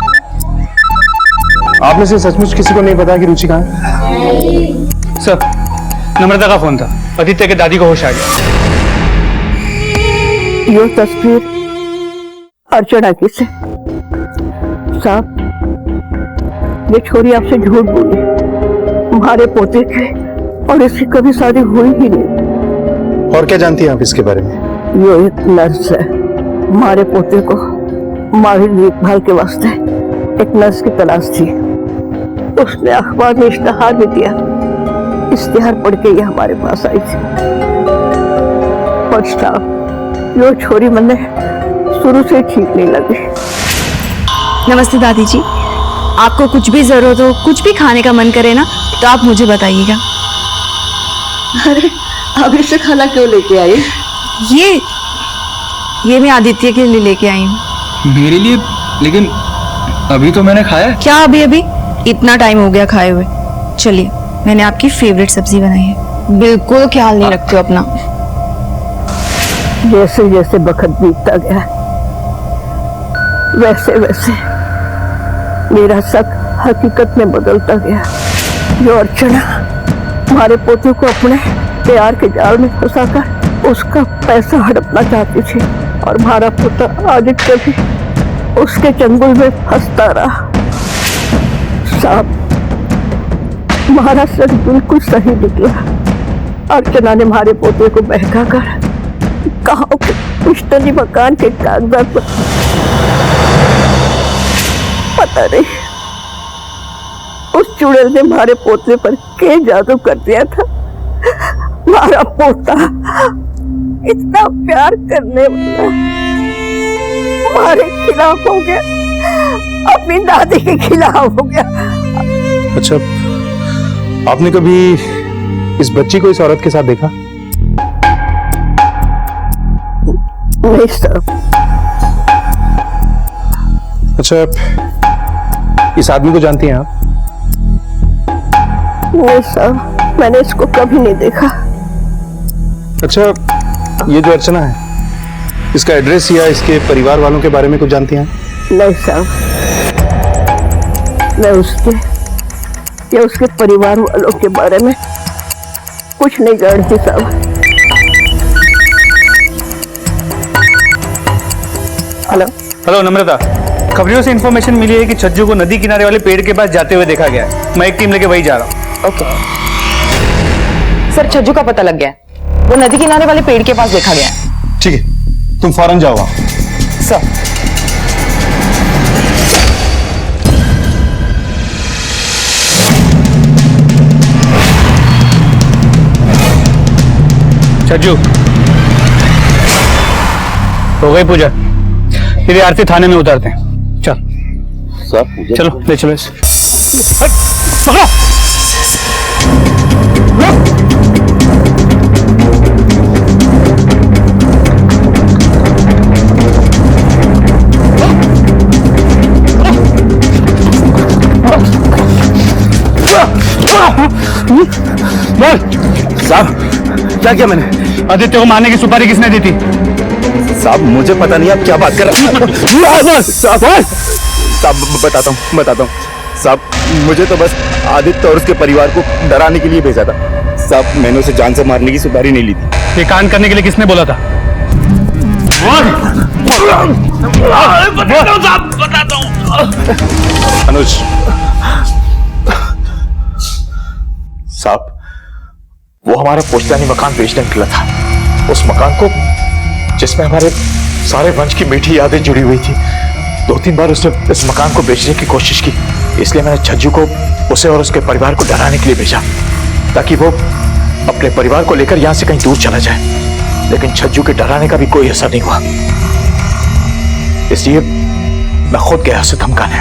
[SPEAKER 6] आप में से सचमुच किसी को नहीं पता कि रुचि कहाँ है?
[SPEAKER 7] सर, नम्रता का फोन था। आदित्य के दादी को होश आ गया।
[SPEAKER 15] ये तस्वीर अर्चना की से। साहब, ये छोरी आपसे झूठ बोली। हमारे पोते के और इसकी कभी शादी हुई ही नहीं।
[SPEAKER 6] और क्या जानती हैं आप इसके बारे में?
[SPEAKER 15] ये एक नर्स है। हमारे पोते को माहिर देखभाल के वास्ते एक नर्स की तलाश थी। उसने अखबार में इश्तिहार भी दिया। इश्तिहार पढ़ के ये हमारे पास आई थी। और साहब, ये छोरी मैंने शुरू से ठीक नहीं लगी।
[SPEAKER 4] नमस्ते दादी जी। आपको कुछ भी जरूरत हो, कुछ भी खाने का मन करे ना, तो आप मुझे बताइएगा।
[SPEAKER 15] अरे अभी से खाना क्यों लेके आई?
[SPEAKER 4] ये मैं आदित्य के लिए लेके आई हूँ।
[SPEAKER 5] मेरे लिए? लेकिन अभी तो मैंने खाया।
[SPEAKER 4] क्या अभी? इतना टाइम हो गया खाए हुए। चलिए, मैंने आपकी फेवरेट सब्जी बनाई है। बिल्कुल ख्याल नहीं रखते हो अपना।
[SPEAKER 15] जैसे जैसे वक्त बीतता गया वैसे वैसे मेरा शक हकीकत में बदलता गया। जो अर्चना हमारे पोते को अपने प्यार के जाल में फंसाकर उसका पैसा हड़पना चाहती थी, और हमारा पोता आदित्य भी उसके चंगुल में फंसता रहा। साहब, तुम्हारा सच बिल्कुल सही निकला। अर्चना ने हमारे पोते को बहका कर गांव के पुश्तैनी मकान के कागजात पर पता नहीं उस चुड़ैल ने हमारे पोते पर क्या जादू कर दिया था। हमारा पोता इतना प्यार करने वाला हमारे खिलाफ हो गया, अपनी दादी के खिलाफ हो गया।
[SPEAKER 6] अच्छा, आपने कभी इस बच्ची को इस औरत के साथ देखा?
[SPEAKER 15] नहीं सर।
[SPEAKER 6] अच्छा, इस आदमी को जानती हैं आप?
[SPEAKER 15] नहीं सर, मैंने इसको कभी नहीं देखा।
[SPEAKER 6] अच्छा, ये जो अर्चना है, इसका एड्रेस या इसके परिवार वालों के बारे में कुछ जानती हैं?
[SPEAKER 15] नहीं साहब, मैं उसके या उसके परिवार वालों के बारे में कुछ नहीं जानती साहब। हेलो
[SPEAKER 7] हेलो नम्रता, खबरों से इंफॉर्मेशन मिली है कि छज्जू को नदी किनारे वाले पेड़ के पास जाते हुए देखा गया है। मैं एक टीम लेके वही जा रहा हूँ।
[SPEAKER 9] ओके सर, छज्जू का पता लग गया है, वो नदी किनारे वाले पेड़ के पास देखा गया है।
[SPEAKER 6] ठीक है, तुम फौरन जाओ वहां।
[SPEAKER 9] सर
[SPEAKER 7] छज्जू, हो गई पूजा, तेरी आरती थाने में उतारते हैं। चल
[SPEAKER 12] सर
[SPEAKER 7] चलो, ले चलो इसे। पकड़ो।
[SPEAKER 6] साहब, क्या किया मैंने?
[SPEAKER 7] आदित्य को मारने की सुपारी किसने दी थी?
[SPEAKER 6] साहब, मुझे पता नहीं आप क्या बात कर रहे हैं। साहब बताता हूँ साहब, मुझे तो बस आदित्य और उसके परिवार को डराने के लिए भेजा था साहब। मैंने उसे जान से मारने की सुपारी नहीं ली थी।
[SPEAKER 7] ये कांड करने के लिए किसने बोला था? बताता हूँ।
[SPEAKER 6] अनुज साहब,
[SPEAKER 11] वो हमारा पुश्तैनी मकान बेचने निकला था। उस मकान को जिसमें हमारे सारे वंश की मीठी यादें जुड़ी हुई थी, 2-3 बार उसने इस मकान को बेचने की कोशिश की। इसलिए मैंने छज्जू को उसे और उसके परिवार को डराने के लिए भेजा, ताकि वो अपने परिवार को लेकर यहां से कहीं दूर चला जाए। लेकिन छज्जू के डराने का भी कोई असर नहीं हुआ, इसलिए मैं खुद गया उसे धमकाने।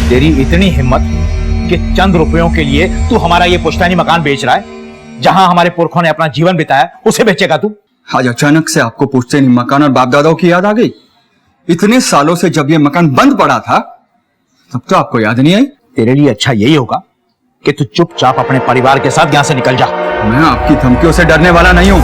[SPEAKER 10] तेरी इतनी हिम्मत कि चंद रुपयों के लिए तू हमारा ये पुश्तैनी मकान बेच रहा है, जहां हमारे पुरखों ने अपना जीवन बिताया, उसे बेचेगा तू?
[SPEAKER 5] आज अचानक से आपको पुश्तैनी मकान और बाप दादाओं की याद आ गई? इतने सालों से जब ये मकान बंद पड़ा था तब तो आपको याद नहीं आई?
[SPEAKER 10] तेरे लिए अच्छा यही होगा कि तू चुपचाप अपने परिवार के साथ यहां से निकल जा।
[SPEAKER 5] मैं आपकी धमकियों से डरने वाला नहीं हूं।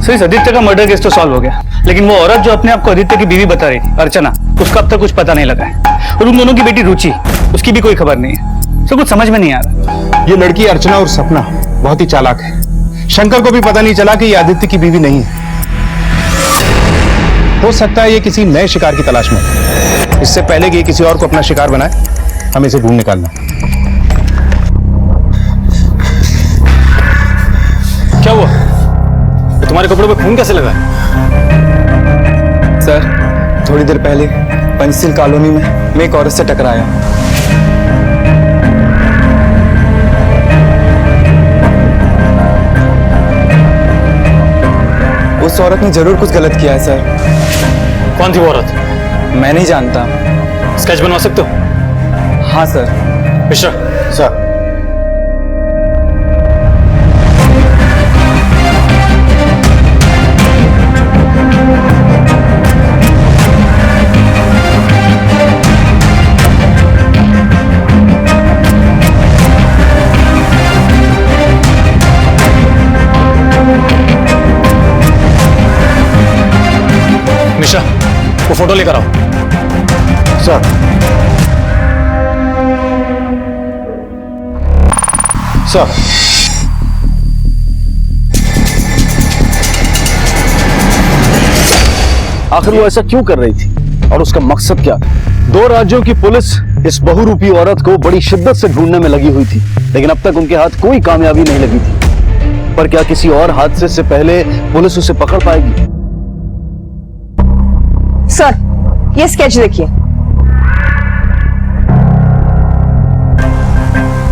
[SPEAKER 7] सर, इस आदित्य का मर्डर केस तो सॉल्व हो गया, लेकिन वो औरत जो अपने आप को आदित्य की बीवी बता रही थी, अर्चना, उसका अब तक कुछ पता नहीं लगा है। और उन दोनों की बेटी रुचि, उसकी भी कोई खबर नहीं है। सर, कुछ समझ में नहीं आ रहा।
[SPEAKER 6] ये लड़की अर्चना और सपना बहुत ही चालाक है। शंकर को भी पता नहीं चला कि ये आदित्य की बीवी नहीं है। हो सकता है ये किसी नए शिकार की तलाश में है। इससे पहले कि ये किसी और को अपना शिकार बनाए, हमें इसे ढूंढ निकालना।
[SPEAKER 3] क्या हुआ? तुम्हारे कपड़ों पे खून कैसे लगा?
[SPEAKER 5] सर, थोड़ी देर पहले पंचशील कॉलोनी में मैं एक औरत से टकराया। उस औरत ने जरूर कुछ गलत किया है सर।
[SPEAKER 3] कौन थी वो औरत?
[SPEAKER 5] मैं नहीं जानता।
[SPEAKER 3] स्केच बनवा सकते हो?
[SPEAKER 5] हाँ सर।
[SPEAKER 3] मिश्रा।
[SPEAKER 6] सर,
[SPEAKER 3] मिश्रा, वो फोटो लेकर आओ।
[SPEAKER 6] सर, सर,
[SPEAKER 3] आखिर वो ऐसा क्यों कर रही थी? और उसका मकसद क्या था। 2 राज्यों की पुलिस इस बहुरूपी औरत को बड़ी शिद्दत से ढूंढने में लगी हुई थी, लेकिन अब तक उनके हाथ कोई कामयाबी नहीं लगी थी। पर क्या किसी और हादसे से पहले पुलिस उसे पकड़ पाएगी?
[SPEAKER 9] सर, ये स्केच देखिए।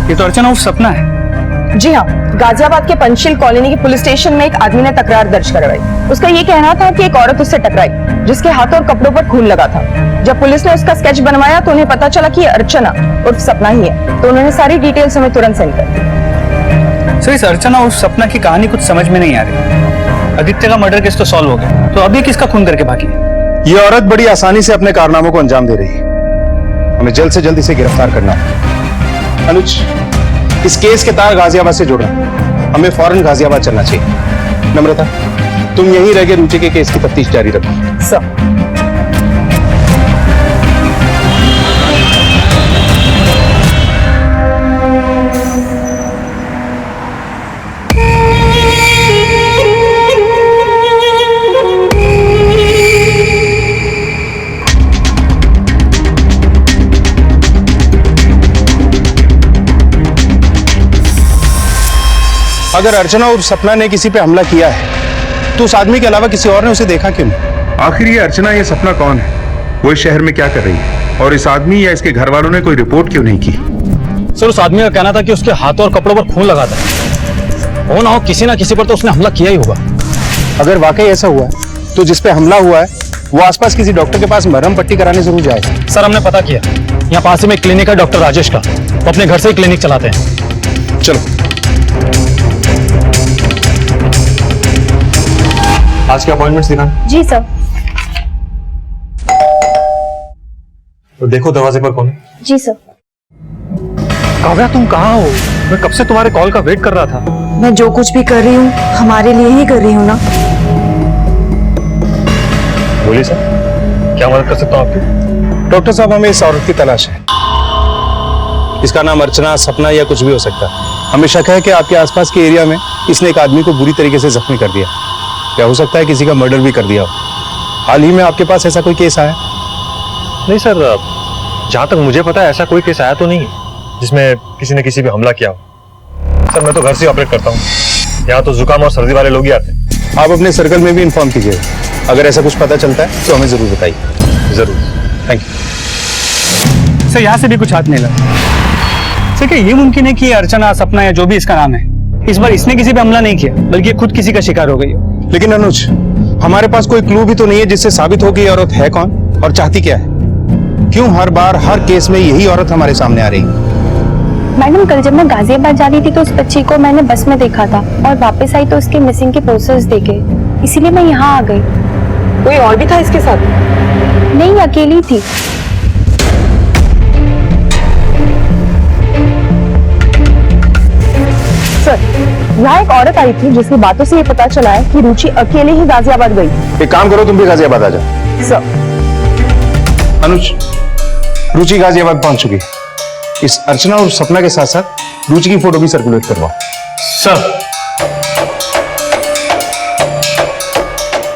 [SPEAKER 7] ये तो अर्चना उर्फ सपना है।
[SPEAKER 9] जी हाँ, गाजियाबाद के पंचशील कॉलोनी के पुलिस स्टेशन में एक आदमी ने तकरार दर्ज करवाई। उसका ये कहना था कि एक औरत उससे टकराई जिसके हाथों और कपड़ों पर खून लगा था। जब पुलिस ने उसका स्केच बनवाया तो उन्हें पता चला कि ये अर्चना उर्फ सपना ही है, तो उन्होंने सारी डिटेल्स हमें तुरंत सेंड कर दी।
[SPEAKER 7] सर, इस अर्चना उर्फ सपना की कहानी कुछ समझ में नहीं आ रही। आदित्य का मर्डर केस तो सॉल्व हो गया, तो अभी किसका खून करके भागी?
[SPEAKER 6] ये औरत बड़ी आसानी से अपने कारनामों को अंजाम दे रही है। हमें जल्द से जल्द इसे गिरफ्तार करना है। अनुज, इस केस के तार गाजियाबाद से जुड़ रहे हैं। हमें फौरन गाजियाबाद चलना चाहिए। नम्रता, तुम यहीं रह के रुचि के केस की तफ्तीश जारी रखो।
[SPEAKER 9] सर।
[SPEAKER 6] अगर अर्चना और सपना ने किसी पे हमला किया है तो उस आदमी के अलावा किसी और ने उसे देखा क्यों नहीं?
[SPEAKER 16] आखिर ये अर्चना, ये सपना कौन है? वो इस शहर में क्या कर रही है? और इस आदमी या इसके घर वालों ने कोई रिपोर्ट क्यों नहीं की?
[SPEAKER 10] सर, उस आदमी का कहना था कि उसके हाथों और कपड़ों पर खून लगा था। हो ना हो, किसी ना किसी पर तो उसने हमला किया ही होगा।
[SPEAKER 6] अगर वाकई ऐसा हुआ है तो जिस पे हमला हुआ है वो आसपास किसी डॉक्टर के पास मरहम पट्टी कराने जरूर जाएगा।
[SPEAKER 10] सर, हमने पता किया, यहाँ पास ही में क्लिनिक है डॉक्टर राजेश का, वो अपने घर से ही क्लिनिक चलाते हैं।
[SPEAKER 6] चलो।
[SPEAKER 11] आज के अपॉइंटमेंट्स दिना?
[SPEAKER 1] जी सर।
[SPEAKER 11] तो देखो दरवाजे पर कौन है।
[SPEAKER 1] जी सर।
[SPEAKER 10] काव्या, तुम कहाँ हो? मैं कब से तुम्हारे कॉल का वेट कर रहा था।
[SPEAKER 4] मैं जो कुछ भी कर रही हूँ हमारे लिए ही कर रही हूँ ना।
[SPEAKER 11] बोलिए सर, क्या मदद कर सकता हूँ आपकी?
[SPEAKER 6] डॉक्टर साहब, हमें इस औरत की तलाश है। इसका नाम अर्चना, सपना या कुछ भी हो सकता है। हमें शक है कि आपके आसपास के एरिया में इसने एक आदमी को बुरी तरीके से जख्मी कर दिया। क्या हो सकता है किसी का मर्डर भी कर दिया हो। हाल ही में आपके पास ऐसा कोई केस आया?
[SPEAKER 11] नहीं सर, जहाँ तक मुझे पता है ऐसा कोई केस आया तो नहीं है जिसमें किसी ने किसी पे हमला किया हो। सर, मैं तो घर से ऑपरेट करता हूँ, यहाँ तो जुकाम और सर्दी वाले लोग ही आते हैं।
[SPEAKER 6] आप अपने सर्कल में भी इन्फॉर्म कीजिएगा। अगर ऐसा कुछ पता चलता है तो हमें जरूर बताइए।
[SPEAKER 11] जरूर।
[SPEAKER 6] Thank you.
[SPEAKER 7] सर, यहाँ से भी कुछ हाथ नहीं लगा। सर, क्या ये मुमकिन है कि अर्चना, सपना या जो भी इसका नाम है, इस बार इसने किसी पे हमला नहीं किया बल्कि खुद किसी का शिकार हो गई हो?
[SPEAKER 6] लेकिन अनुज, हमारे पास कोई क्लू भी तो नहीं है जिससे साबित हो कि ये औरत है कौन और चाहती क्या है। क्यों हर बार हर केस में यही औरत हमारे सामने आ रही है?
[SPEAKER 17] मैडम, कल जब मैं गाजियाबाद जा रही थी तो उस बच्ची को मैंने बस में देखा था और वापस आई तो उसके मिसिंग के पोस्टर्स देखे, इसीलिए मैं यहाँ आ गई।
[SPEAKER 9] कोई और भी था इसके साथ?
[SPEAKER 17] नहीं, अकेली थी।
[SPEAKER 9] सर, यहाँ एक औरत आई थी जिसकी बातों से ये पता चला है कि रुचि अकेले ही गाजियाबाद गई।
[SPEAKER 6] एक काम करो, तुम भी गाजियाबाद आ जाओ।
[SPEAKER 9] सर।
[SPEAKER 6] अनुज, रुचि गाजियाबाद पहुंच चुकी। इस अर्चना और सपना के साथ साथ रुचि की फोटो भी सर्कुलेट करवाओ।
[SPEAKER 10] सर,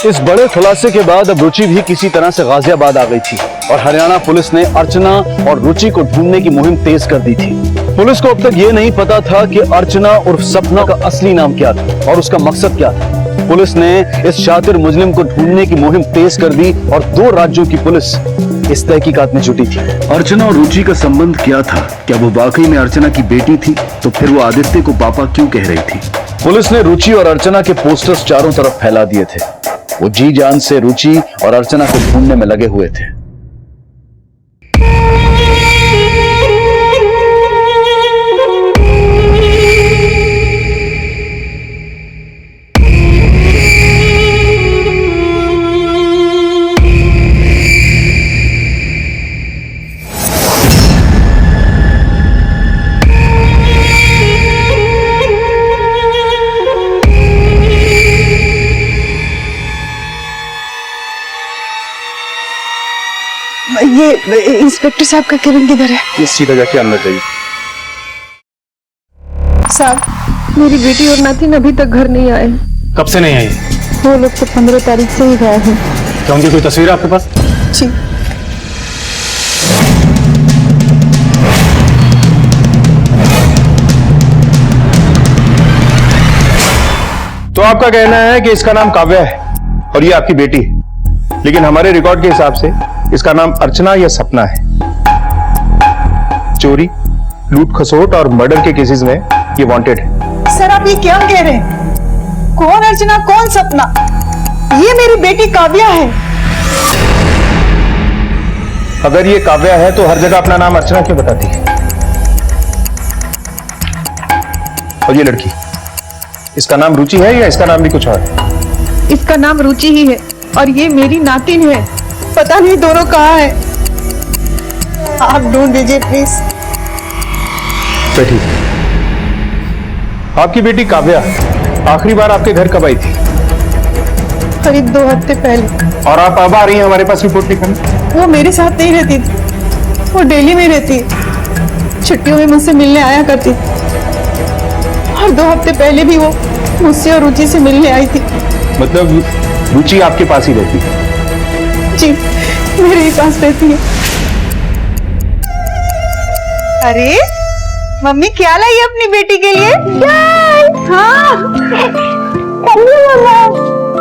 [SPEAKER 3] इस बड़े खुलासे के बाद अब रुचि भी किसी तरह से गाजियाबाद आ गई थी और हरियाणा पुलिस ने अर्चना और रुचि को ढूंढने की मुहिम तेज कर दी थी। पुलिस को अब तक ये नहीं पता था कि अर्चना उर्फ सपना का असली नाम क्या था और उसका मकसद क्या था। पुलिस ने इस शातिर मुजरिम को ढूंढने की मुहिम तेज कर दी और 2 राज्यों की पुलिस इस तहकीकात में जुटी थी। अर्चना और रुचि का संबंध क्या था? क्या वो वाकई में अर्चना की बेटी थी? तो फिर वो आदित्य को पापा क्यों कह रही थी? पुलिस ने रुचि और अर्चना के पोस्टर्स चारों तरफ फैला दिए थे। वो जी जान से रुचि और अर्चना को ढूंढने में लगे हुए थे।
[SPEAKER 4] ये इंस्पेक्टर साहब का केबिन किधर है?
[SPEAKER 6] ये सीधा जाके अंदर जाइए।
[SPEAKER 17] साहब, मेरी बेटी और नातिन अभी तक घर नहीं आए।
[SPEAKER 10] कब से नहीं आई?
[SPEAKER 17] वो लोग तो 15 तारीख से ही गए हैं।
[SPEAKER 10] क्या उनकी कोई तस्वीर है आपके पास?
[SPEAKER 17] जी।
[SPEAKER 6] तो आपका कहना है कि इसका नाम काव्या है और ये आपकी बेटी है, लेकिन हमारे रिकॉर्ड के हिसाब से इसका नाम अर्चना या सपना है। चोरी, लूट खसोट और मर्डर के केसेस में ये वांटेड है।
[SPEAKER 9] सर आप ये क्या कह रहे हैं? कौन अर्चना, कौन सपना? ये मेरी बेटी काव्या है।
[SPEAKER 6] अगर ये काव्या है तो हर जगह अपना नाम अर्चना क्यों बताती है? और ये लड़की, इसका नाम रुचि है या इसका नाम भी कुछ और है?
[SPEAKER 9] इसका नाम रुचि ही है और ये मेरी नातिन है। पता नहीं दोनों कहाँ है। आप ढूंढ दीजिए प्लीज।
[SPEAKER 6] बैठिए। आपकी बेटी काव्या आखिरी बार आपके घर कब आई थी?
[SPEAKER 9] करीब 2 हफ्ते पहले।
[SPEAKER 6] और आप अब आ रही हैं हमारे पास रिपोर्ट लिखने?
[SPEAKER 9] वो मेरे साथ नहीं रहती थी, वो दिल्ली में रहती है। छुट्टियों में मुझसे मिलने आया करती थी और 2 हफ्ते पहले भी वो मुझसे और रुचि से मिलने आई थी।
[SPEAKER 6] मतलब रुचि आपके पास ही रहती है?
[SPEAKER 9] जी, मेरे ही पास रहती है। अरे मम्मी क्या लाई अपनी बेटी के लिए?
[SPEAKER 4] हाँ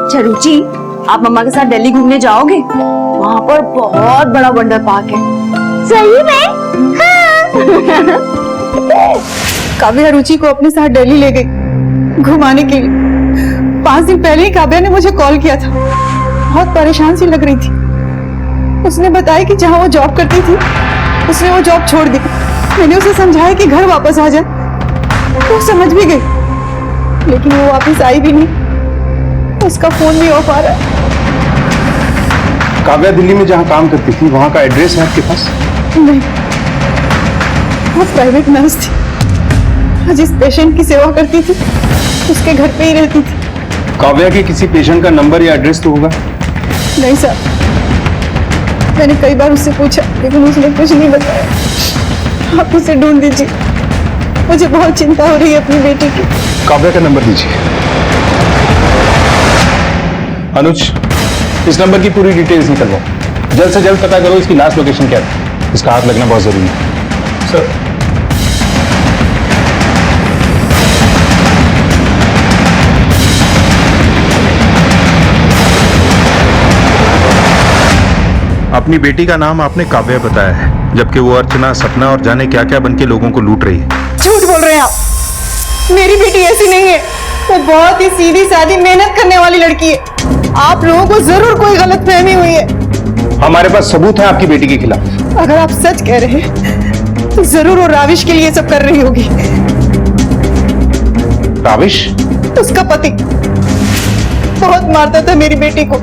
[SPEAKER 4] अच्छा रुचि, आप मम्मा के साथ दिल्ली घूमने जाओगे? वहाँ पर बहुत बड़ा वंडर पार्क है।
[SPEAKER 1] सही में? हाँ।
[SPEAKER 9] काव्या रुचि को अपने साथ दिल्ली ले गई घुमाने के लिए। 5 दिन पहले ही काव्या ने मुझे कॉल किया था। बहुत परेशान सी लग रही थी। उसने बताया कि जहाँ वो जॉब करती थी उसने वो जॉब छोड़ दी। मैंने उसे समझाया कि घर वापस आ जाए, वो समझ भी गई, लेकिन वो वापस आई भी नहीं। उसका फोन नहीं ऑफ आ रहा है।
[SPEAKER 6] काव्या दिल्ली में जहाँ काम करती थी वहाँ का एड्रेस है आपके पास?
[SPEAKER 9] नहीं, वो प्राइवेट नर्स थी। जिस पेशेंट की सेवा करती थी उसके घर पे ही रहती थी।
[SPEAKER 6] काव्या के किसी पेशेंट का नंबर या एड्रेस तो होगा?
[SPEAKER 9] नहीं सर, मैंने कई बार उससे पूछा लेकिन उसने कुछ नहीं बताया। आप उसे ढूंढ दीजिए, मुझे बहुत चिंता हो रही है अपनी बेटी की।
[SPEAKER 6] काव्या का नंबर दीजिए। अनुज, इस नंबर की पूरी डिटेल्स निकलवाओ। जल्द से जल्द पता करो इसकी लास्ट लोकेशन क्या है। इसका हाथ लगना बहुत जरूरी है। सर।
[SPEAKER 16] अपनी बेटी का नाम आपने काव्या बताया है, जबकि वो अर्चना, सपना और जाने क्या क्या बन के लोगों को लूट रही है।
[SPEAKER 9] झूठ बोल रहे हैं आप। मेरी बेटी ऐसी नहीं है। वो बहुत ही सीधी सादी मेहनत करने वाली लड़की है। आप लोगों को जरूर कोई गलतफहमी हुई है।
[SPEAKER 6] हमारे पास सबूत है आपकी बेटी के खिलाफ।
[SPEAKER 9] अगर आप सच कह रहे हैं तो जरूर वो राविश के लिए सब कर रही होगी।
[SPEAKER 6] राविश?
[SPEAKER 9] उसका पति बहुत मारता था मेरी बेटी को,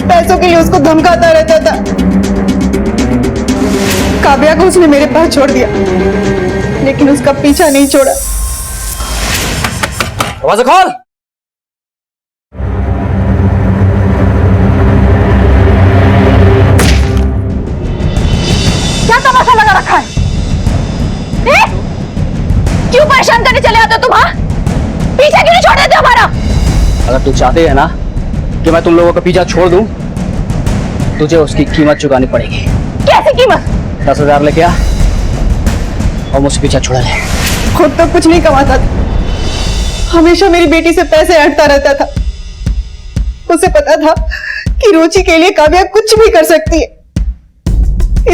[SPEAKER 9] पैसों के लिए उसको धमकाता रहता था। काव्या को उसने मेरे पास छोड़ दिया, लेकिन उसका पीछा नहीं छोड़ा।
[SPEAKER 10] दरवाजा खोल।
[SPEAKER 4] क्या तमाशा लगा रखा है? क्यों परेशान करने चले आते हो तुम? हाँ, पीछा क्यों नहीं छोड़ देते हमारा?
[SPEAKER 10] अगर तू चाहते है ना कि मैं तुम लोगों का पीछा छोड़ दूं, तुझे उसकी कीमत चुकानी पड़ेगी।
[SPEAKER 4] कैसी कीमत?
[SPEAKER 10] 10,000 लेके आ और मुझसे पीछा छुड़ा ले।
[SPEAKER 9] खुद तो कुछ नहीं कमाता था, हमेशा मेरी बेटी से पैसे हटता रहता था। उसे पता था कि रुचि के लिए काव्या कुछ भी कर सकती है,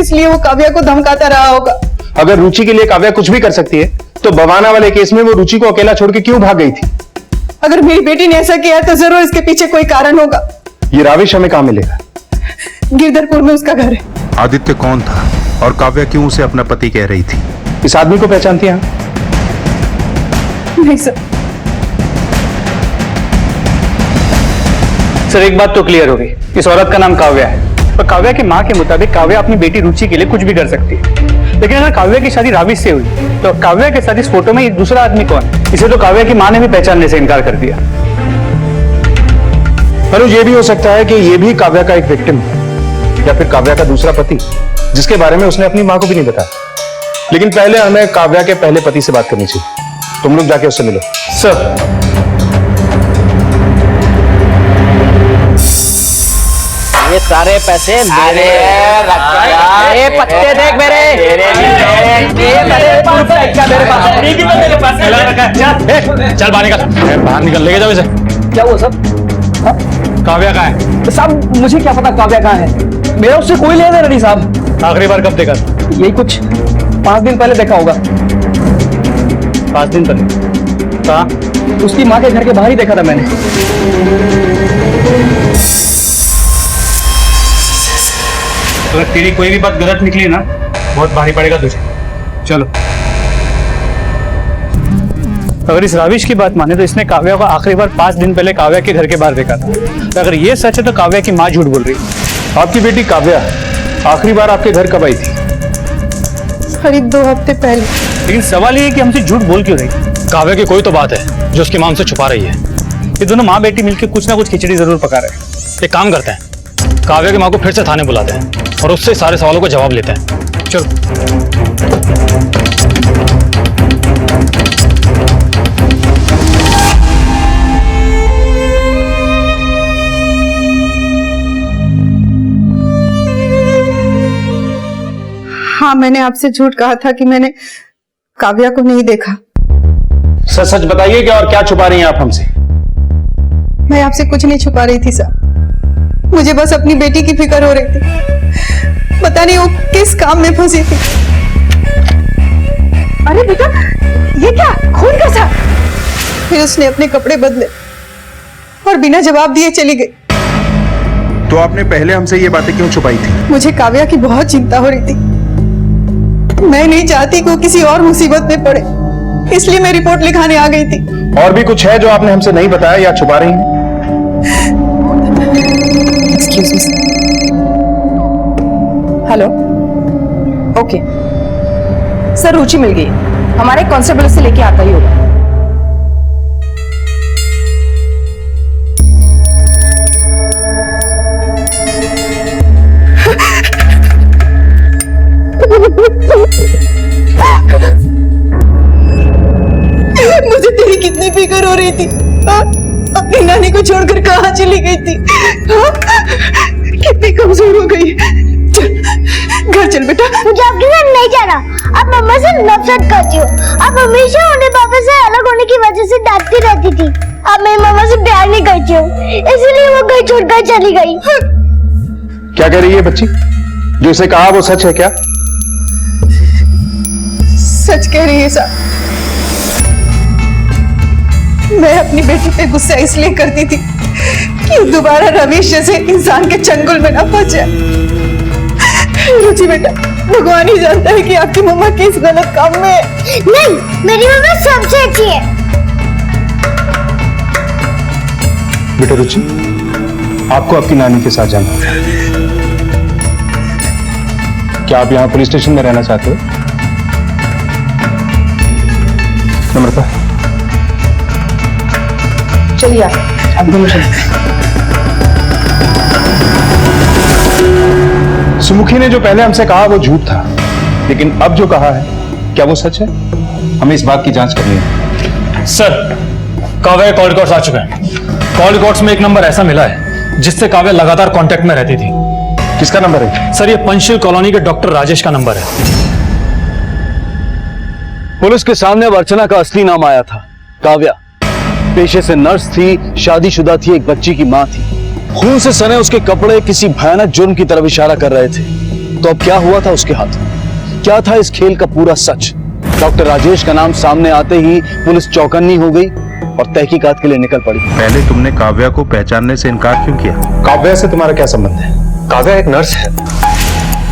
[SPEAKER 9] इसलिए वो काव्या को धमकाता रहा होगा।
[SPEAKER 6] अगर रुचि के लिए काव्या कुछ भी कर सकती है तो बवाना वाले केस में वो रुचि को अकेला छोड़ के क्यों भाग गई थी?
[SPEAKER 9] अगर मेरी बेटी ने ऐसा किया तो जरूर इसके पीछे कोई कारण होगा।
[SPEAKER 6] ये राविश हमें कहां मिलेगा?
[SPEAKER 9] गिरधरपुर में उसका घर है।
[SPEAKER 16] आदित्य कौन था और काव्या क्यों उसे अपना पति कह रही थी?
[SPEAKER 6] इस आदमी को पहचानती हैं?
[SPEAKER 9] नहीं सर।
[SPEAKER 7] सर एक बात तो क्लियर हो गई, इस औरत का नाम काव्या है और काव्या की माँ के मुताबिक काव्या अपनी बेटी रुचि के लिए कुछ भी कर सकती है। लेकिन अगर काव्या की शादी राविश से हुई तो काव्या के साथ इस फोटो में एक दूसरा आदमी कौन है? इसे तो काव्या की माँ ने भी पहचानने से इनकार कर दिया।
[SPEAKER 6] अनुज, ये भी हो सकता है कि ये भी काव्या का एक विक्टिम है या फिर काव्या का दूसरा पति, जिसके बारे में उसने अपनी माँ को भी नहीं बताया। लेकिन पहले हमें काव्या के पहले पति से बात करनी चाहिए। तुम लोग जाके उससे मिलो।
[SPEAKER 7] सर
[SPEAKER 10] ये सारे पैसे मेरे ये पत्ते देख मेरे
[SPEAKER 7] चल बाहर निकल, लेके जाओ इसे। क्या हुआ साहब? हाँ? काव्या कहाँ है? साहब मुझे क्या पता काव्या कहाँ है, मेरा उससे कोई लेना नहीं साहब। आखिरी बार कब देखा? यही कुछ 5 दिन पहले देखा होगा। 5 दिन पहले? कहाँ? उसकी माँ के घर के बाहर ही देखा था मैंने। अगर तेरी कोई भी बात गलत निकली ना, बहुत भारी पड़ेगा तुझे। चलो। अगर इस राविश की बात माने तो इसने काव्या को आखिरी बार 5 दिन पहले काव्या के घर के बाहर देखा था। तो अगर ये सच है तो काव्या की माँ झूठ बोल रही है।
[SPEAKER 6] आपकी बेटी काव्या आखिरी बार आपके घर कब आई थी?
[SPEAKER 9] करीब 2 हफ्ते पहले।
[SPEAKER 7] लेकिन सवाल ये है कि हमसे झूठ बोल क्यों रही? काव्या की कोई तो बात है जो उसकी माँ हमसे छुपा रही है। ये दोनों माँ बेटी मिलकर कुछ ना कुछ खिचड़ी जरूर पका रहे हैं। एक काम करते हैं, काव्या की माँ को फिर से थाने बुलाते हैं और उससे सारे सवालों का जवाब लेते हैं। चलो।
[SPEAKER 9] हाँ, मैंने आपसे झूठ कहा था कि मैंने काव्या को नहीं देखा।
[SPEAKER 6] सच सच बताइए क्या, और क्या छुपा रही हैं आप हमसे?
[SPEAKER 9] मैं आपसे कुछ नहीं छुपा रही थी सर, मुझे बस अपनी बेटी की फिक्र हो रही थी। पता नहीं वो किस काम में फंसी थी। अरे बेटा, ये क्या खून कैसा? फिर उसने अपने कपड़े बदले और बिना जवाब दिए चली गई।
[SPEAKER 6] तो आपने पहले हमसे ये बातें क्यों छुपाई थी?
[SPEAKER 9] मुझे काव्या की बहुत चिंता हो रही थी। मैं नहीं चाहती कि वो किसी और मुसीबत में पड़े, इसलिए मैं रिपोर्ट लिखाने आ गई थी।
[SPEAKER 6] और भी कुछ है जो आपने हमसे नहीं बताया या छुपा रही हैं?
[SPEAKER 9] Excuse me. Hello. Okay sir, Ruchi मिल गई, हमारे कांस्टेबल से लेके आता ही होगा। मुझे तेरी कितनी फिक्र हो रही थी। अपनी नानी को छोड़कर कहाँ चली गई थी? कितनी कमजोर हो गई। चल घर चल बेटा।
[SPEAKER 1] मुझे आपके साथ नहीं जाना, आप मम्मा से नफरत करती हो। आप हमेशा उन्हें पापा से अलग होने की वजह से डांटती रहती थी। आप मेरी मम्मा से प्यार नहीं करती हो, इसलिए वो घर छोड़कर चली गई।
[SPEAKER 6] क्या कह रही है बच्ची? जो इसे कहा वो सच है क्या?
[SPEAKER 9] सच कह रही है साहब। मैं अपनी बेटी पे गुस्सा इसलिए करती थी कि दोबारा रमेश जैसे इंसान के चंगुल में ना फंस जाए। रुचि बेटा, भगवान ही जानता है कि आपकी मम्मा किस गलत काम में है।
[SPEAKER 1] नहीं, मेरी मम्मा सबसे अच्छी है।
[SPEAKER 6] बेटा रुचि, आपको आपकी नानी के साथ जाना है। क्या आप यहाँ पुलिस स्टेशन में रहना चाहते हो? नम्रता,
[SPEAKER 9] चलिए आप दोनों चलिए।
[SPEAKER 6] सुमुखी ने जो पहले हमसे कहा वो झूठ था, लेकिन अब जो कहा है क्या वो सच है? हमें इस बात की जांच करनी है।
[SPEAKER 7] सर, काव्या कॉल रिकॉर्ड्स आ चुके हैं। कॉल रिकॉर्ड्स में एक नंबर ऐसा मिला है जिससे काव्या लगातार कांटेक्ट में रहती थी।
[SPEAKER 6] किसका नंबर है?
[SPEAKER 7] सर, ये पंचशील कॉलोनी के डॉक्टर राजेश का नंबर है।
[SPEAKER 3] पुलिस के सामने अब अर्चना का असली नाम आया था। काव्या पेशे से नर्स थी, शादीशुदा थी, एक बच्ची की मां थी। खून से सने उसके कपड़े किसी भयानक जुर्म की तरफ इशारा कर रहे थे। तो अब क्या हुआ था उसके हाथ? क्या था इस खेल का पूरा सच? डॉक्टर राजेश का नाम सामने आते ही पुलिस चौकन्नी हो गई और तहकीकात के लिए निकल पड़ी।
[SPEAKER 16] पहले तुमने काव्या को पहचानने से इनकार क्यों किया?
[SPEAKER 6] काव्या से तुम्हारा क्या संबंध है?
[SPEAKER 18] काव्या एक नर्स है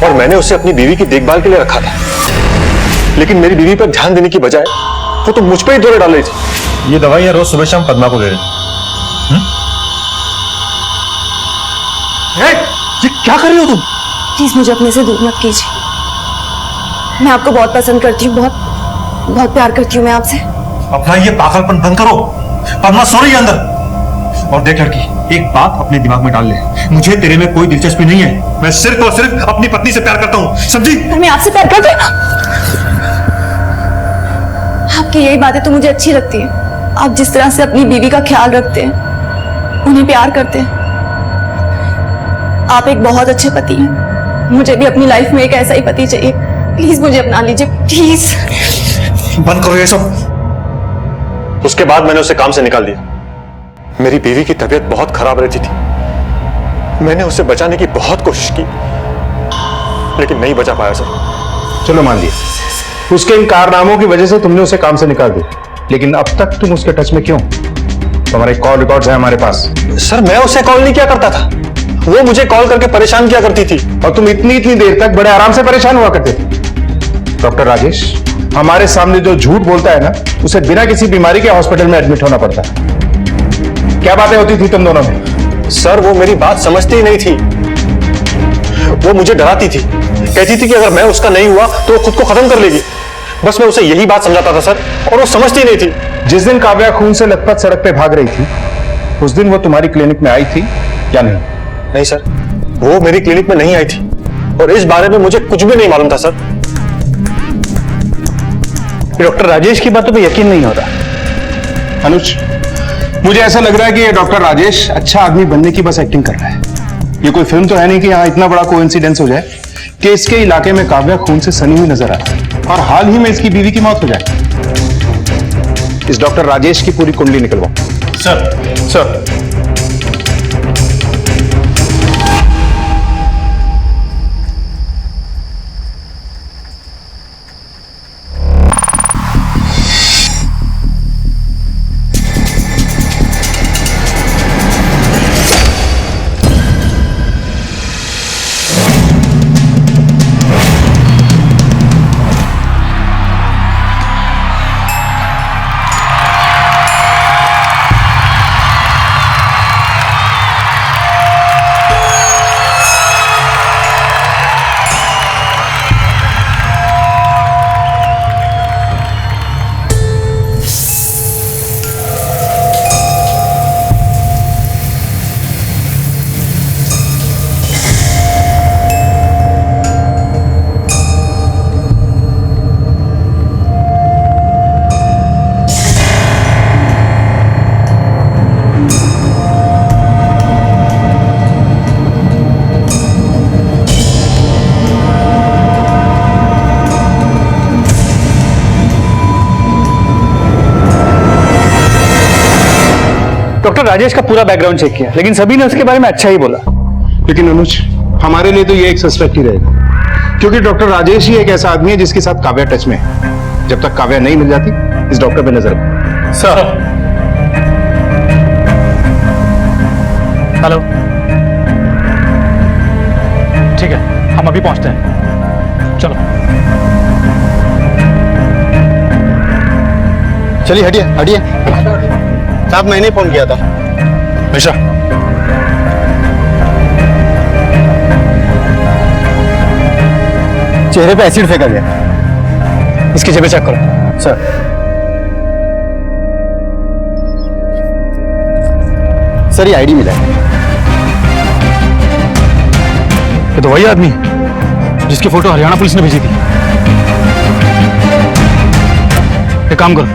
[SPEAKER 18] और मैंने उसे अपनी बीवी की देखभाल के लिए रखा था, लेकिन मेरी बीवी पर ध्यान देने की बजाय वो तो मुझ पर ही दौरे डाल रही थी।
[SPEAKER 16] ये दवाइयां रोज सुबह शाम पद्मा को दे रहे।
[SPEAKER 18] ये क्या कर रही हो तुम?
[SPEAKER 4] प्लीज मुझे अपने से दूर मत कीजिए। मैं आपको बहुत पसंद करती हूँ, बहुत बहुत प्यार करती हूँ मैं आपसे।
[SPEAKER 18] अपना ये पागलपन बंद करो। पद्मा सो रही है अंदर। और देख लड़की, एक बात अपने दिमाग में डाल ले, मुझे तेरे में कोई दिलचस्पी नहीं है। मैं सिर्फ और सिर्फ अपनी पत्नी से प्यार करता हूँ, समझी?
[SPEAKER 4] मैं आपसे प्यार करती हूँ। आपकी यही बातें तो मुझे अच्छी लगती है। आप जिस तरह से अपनी बीवी का ख्याल रखते हैं, उन्हें प्यार करते हैं। आप एक बहुत अच्छे पति हैं। मुझे भी अपनी लाइफ में एक ऐसा ही पति चाहिए। प्लीज मुझे अपना लीजिए, प्लीज।
[SPEAKER 18] बंद करो ये सब। उसके बाद मैंने उसे काम से निकाल दिया। मेरी बीवी की तबीयत बहुत खराब रहती थी। मैंने उसे बचाने की बहुत कोशिश की, लेकिन नहीं बचा पाया सर।
[SPEAKER 6] चलो मान लिया, उसके इन कारनामों की वजह से तुमने उसे काम से निकाल दिया, लेकिन अब तक तुम उसके टच में क्यों? तुम्हारे कॉल रिकॉर्ड्स हैं हमारे पास।
[SPEAKER 18] सर मैं उसे कॉल नहीं किया करता था, वो मुझे कॉल करके परेशान किया करती थी।
[SPEAKER 6] और तुम इतनी देर तक बड़े आराम से परेशान हुआ करते थे। डॉक्टर राजेश हमारे सामने जो झूठ बोलता है ना, उसे बिना किसी बीमारी के हॉस्पिटल में एडमिट होना पड़ता है। क्या बातें होती थी तुम दोनों में?
[SPEAKER 18] सर वो मेरी बात समझती ही नहीं थी, वो मुझे डराती थी, कहती थी कि अगर मैं उसका नहीं हुआ तो वो खुद को खत्म कर लेगी। बस मैं उसे यही बात समझाता था सर, और वो समझती नहीं थी।
[SPEAKER 6] जिस दिन काव्या खून से लथपथ सड़क पे भाग रही थी, उस दिन वो तुम्हारी क्लिनिक में आई थी या नहीं?
[SPEAKER 18] नहीं सर, वो मेरी क्लिनिक में नहीं आई थी, और इस बारे में मुझे कुछ भी नहीं मालूम था सर।
[SPEAKER 7] डॉक्टर राजेश की बातों पे यकीन नहीं हो रहा।
[SPEAKER 6] अनुज, मुझे ऐसा लग रहा है कि ये डॉक्टर राजेश अच्छा आदमी बनने की बस एक्टिंग कर रहा है। ये कोई फिल्म तो है नहीं कि यहाँ इतना बड़ा कोइंसिडेंस हो जाए कि इसके इलाके में काव्या खून से सनी हुई नजर आए और हाल ही में इसकी बीवी की मौत हो जाए। इस डॉक्टर राजेश की पूरी कुंडली निकलवाओ।
[SPEAKER 18] सर
[SPEAKER 7] डॉक्टर राजेश का पूरा बैकग्राउंड चेक किया, लेकिन सभी ने उसके बारे में अच्छा ही बोला।
[SPEAKER 6] लेकिन अनुज, हमारे लिए तो ये एक सस्पेक्ट ही रहेगा, क्योंकि डॉक्टर राजेश ही एक ऐसा आदमी है जिसके साथ काव्या टच में है। जब तक काव्या नहीं मिल जाती, इस डॉक्टर पे नजर रखो।
[SPEAKER 7] सर हेलो, ठीक है, हम अभी पहुंचते हैं, चलो।
[SPEAKER 8] चलिए हटिए हटिए। साहब मैंने फोन किया था।
[SPEAKER 18] मिश्रा,
[SPEAKER 8] चेहरे पे एसिड फेंका गया।
[SPEAKER 7] इसकी जेबें चेक करो।
[SPEAKER 8] सर सर ये आईडी मिला है।
[SPEAKER 7] ये तो वही आदमी है जिसकी फोटो हरियाणा पुलिस ने भेजी थी। एक काम करो,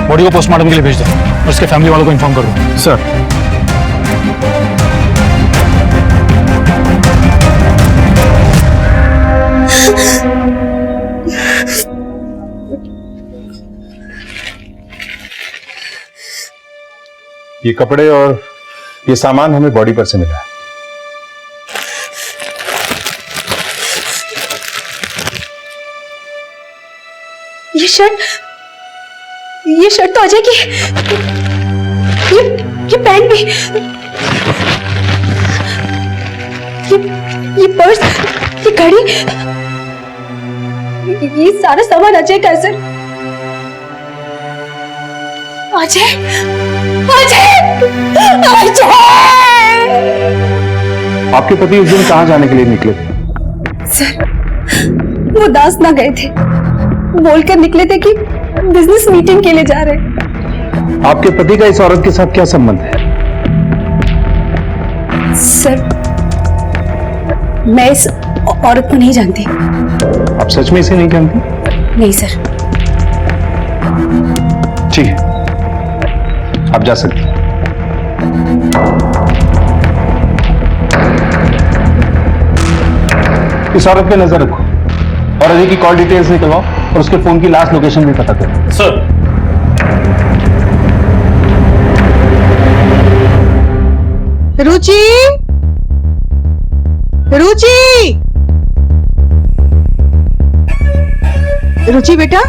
[SPEAKER 7] बॉडी को पोस्टमार्टम के लिए भेज दो और उसके फैमिली वालों को इन्फॉर्म कर दो।
[SPEAKER 8] सर
[SPEAKER 6] ये कपड़े और ये सामान हमें बॉडी पर से मिला है।
[SPEAKER 17] ये शर्ट तो अजय की, ये पैंट भी, ये पर्स, ये घड़ी, ये सारा सामान अजय का है सर। अजय, अजय, अजय!
[SPEAKER 6] आपके पति उस दिन कहाँ जाने के लिए निकले थे?
[SPEAKER 17] सर वो दास ना गए थे, बोलकर निकले थे कि बिजनेस मीटिंग के लिए जा रहे हैं।
[SPEAKER 6] आपके पति का इस औरत के साथ क्या संबंध है?
[SPEAKER 17] सर मैं इस औरत को नहीं जानती।
[SPEAKER 6] आप सच में इसे नहीं जानती?
[SPEAKER 17] नहीं सर।
[SPEAKER 6] ठीक है, आप जा सकते हैं। इस औरत पे नजर रखो और अजय की कॉल डिटेल्स निकलवाओ और उसके फोन की लास्ट लोकेशन भी पता करो।
[SPEAKER 18] सर
[SPEAKER 9] रुचि, रुचि, रुचि बेटा,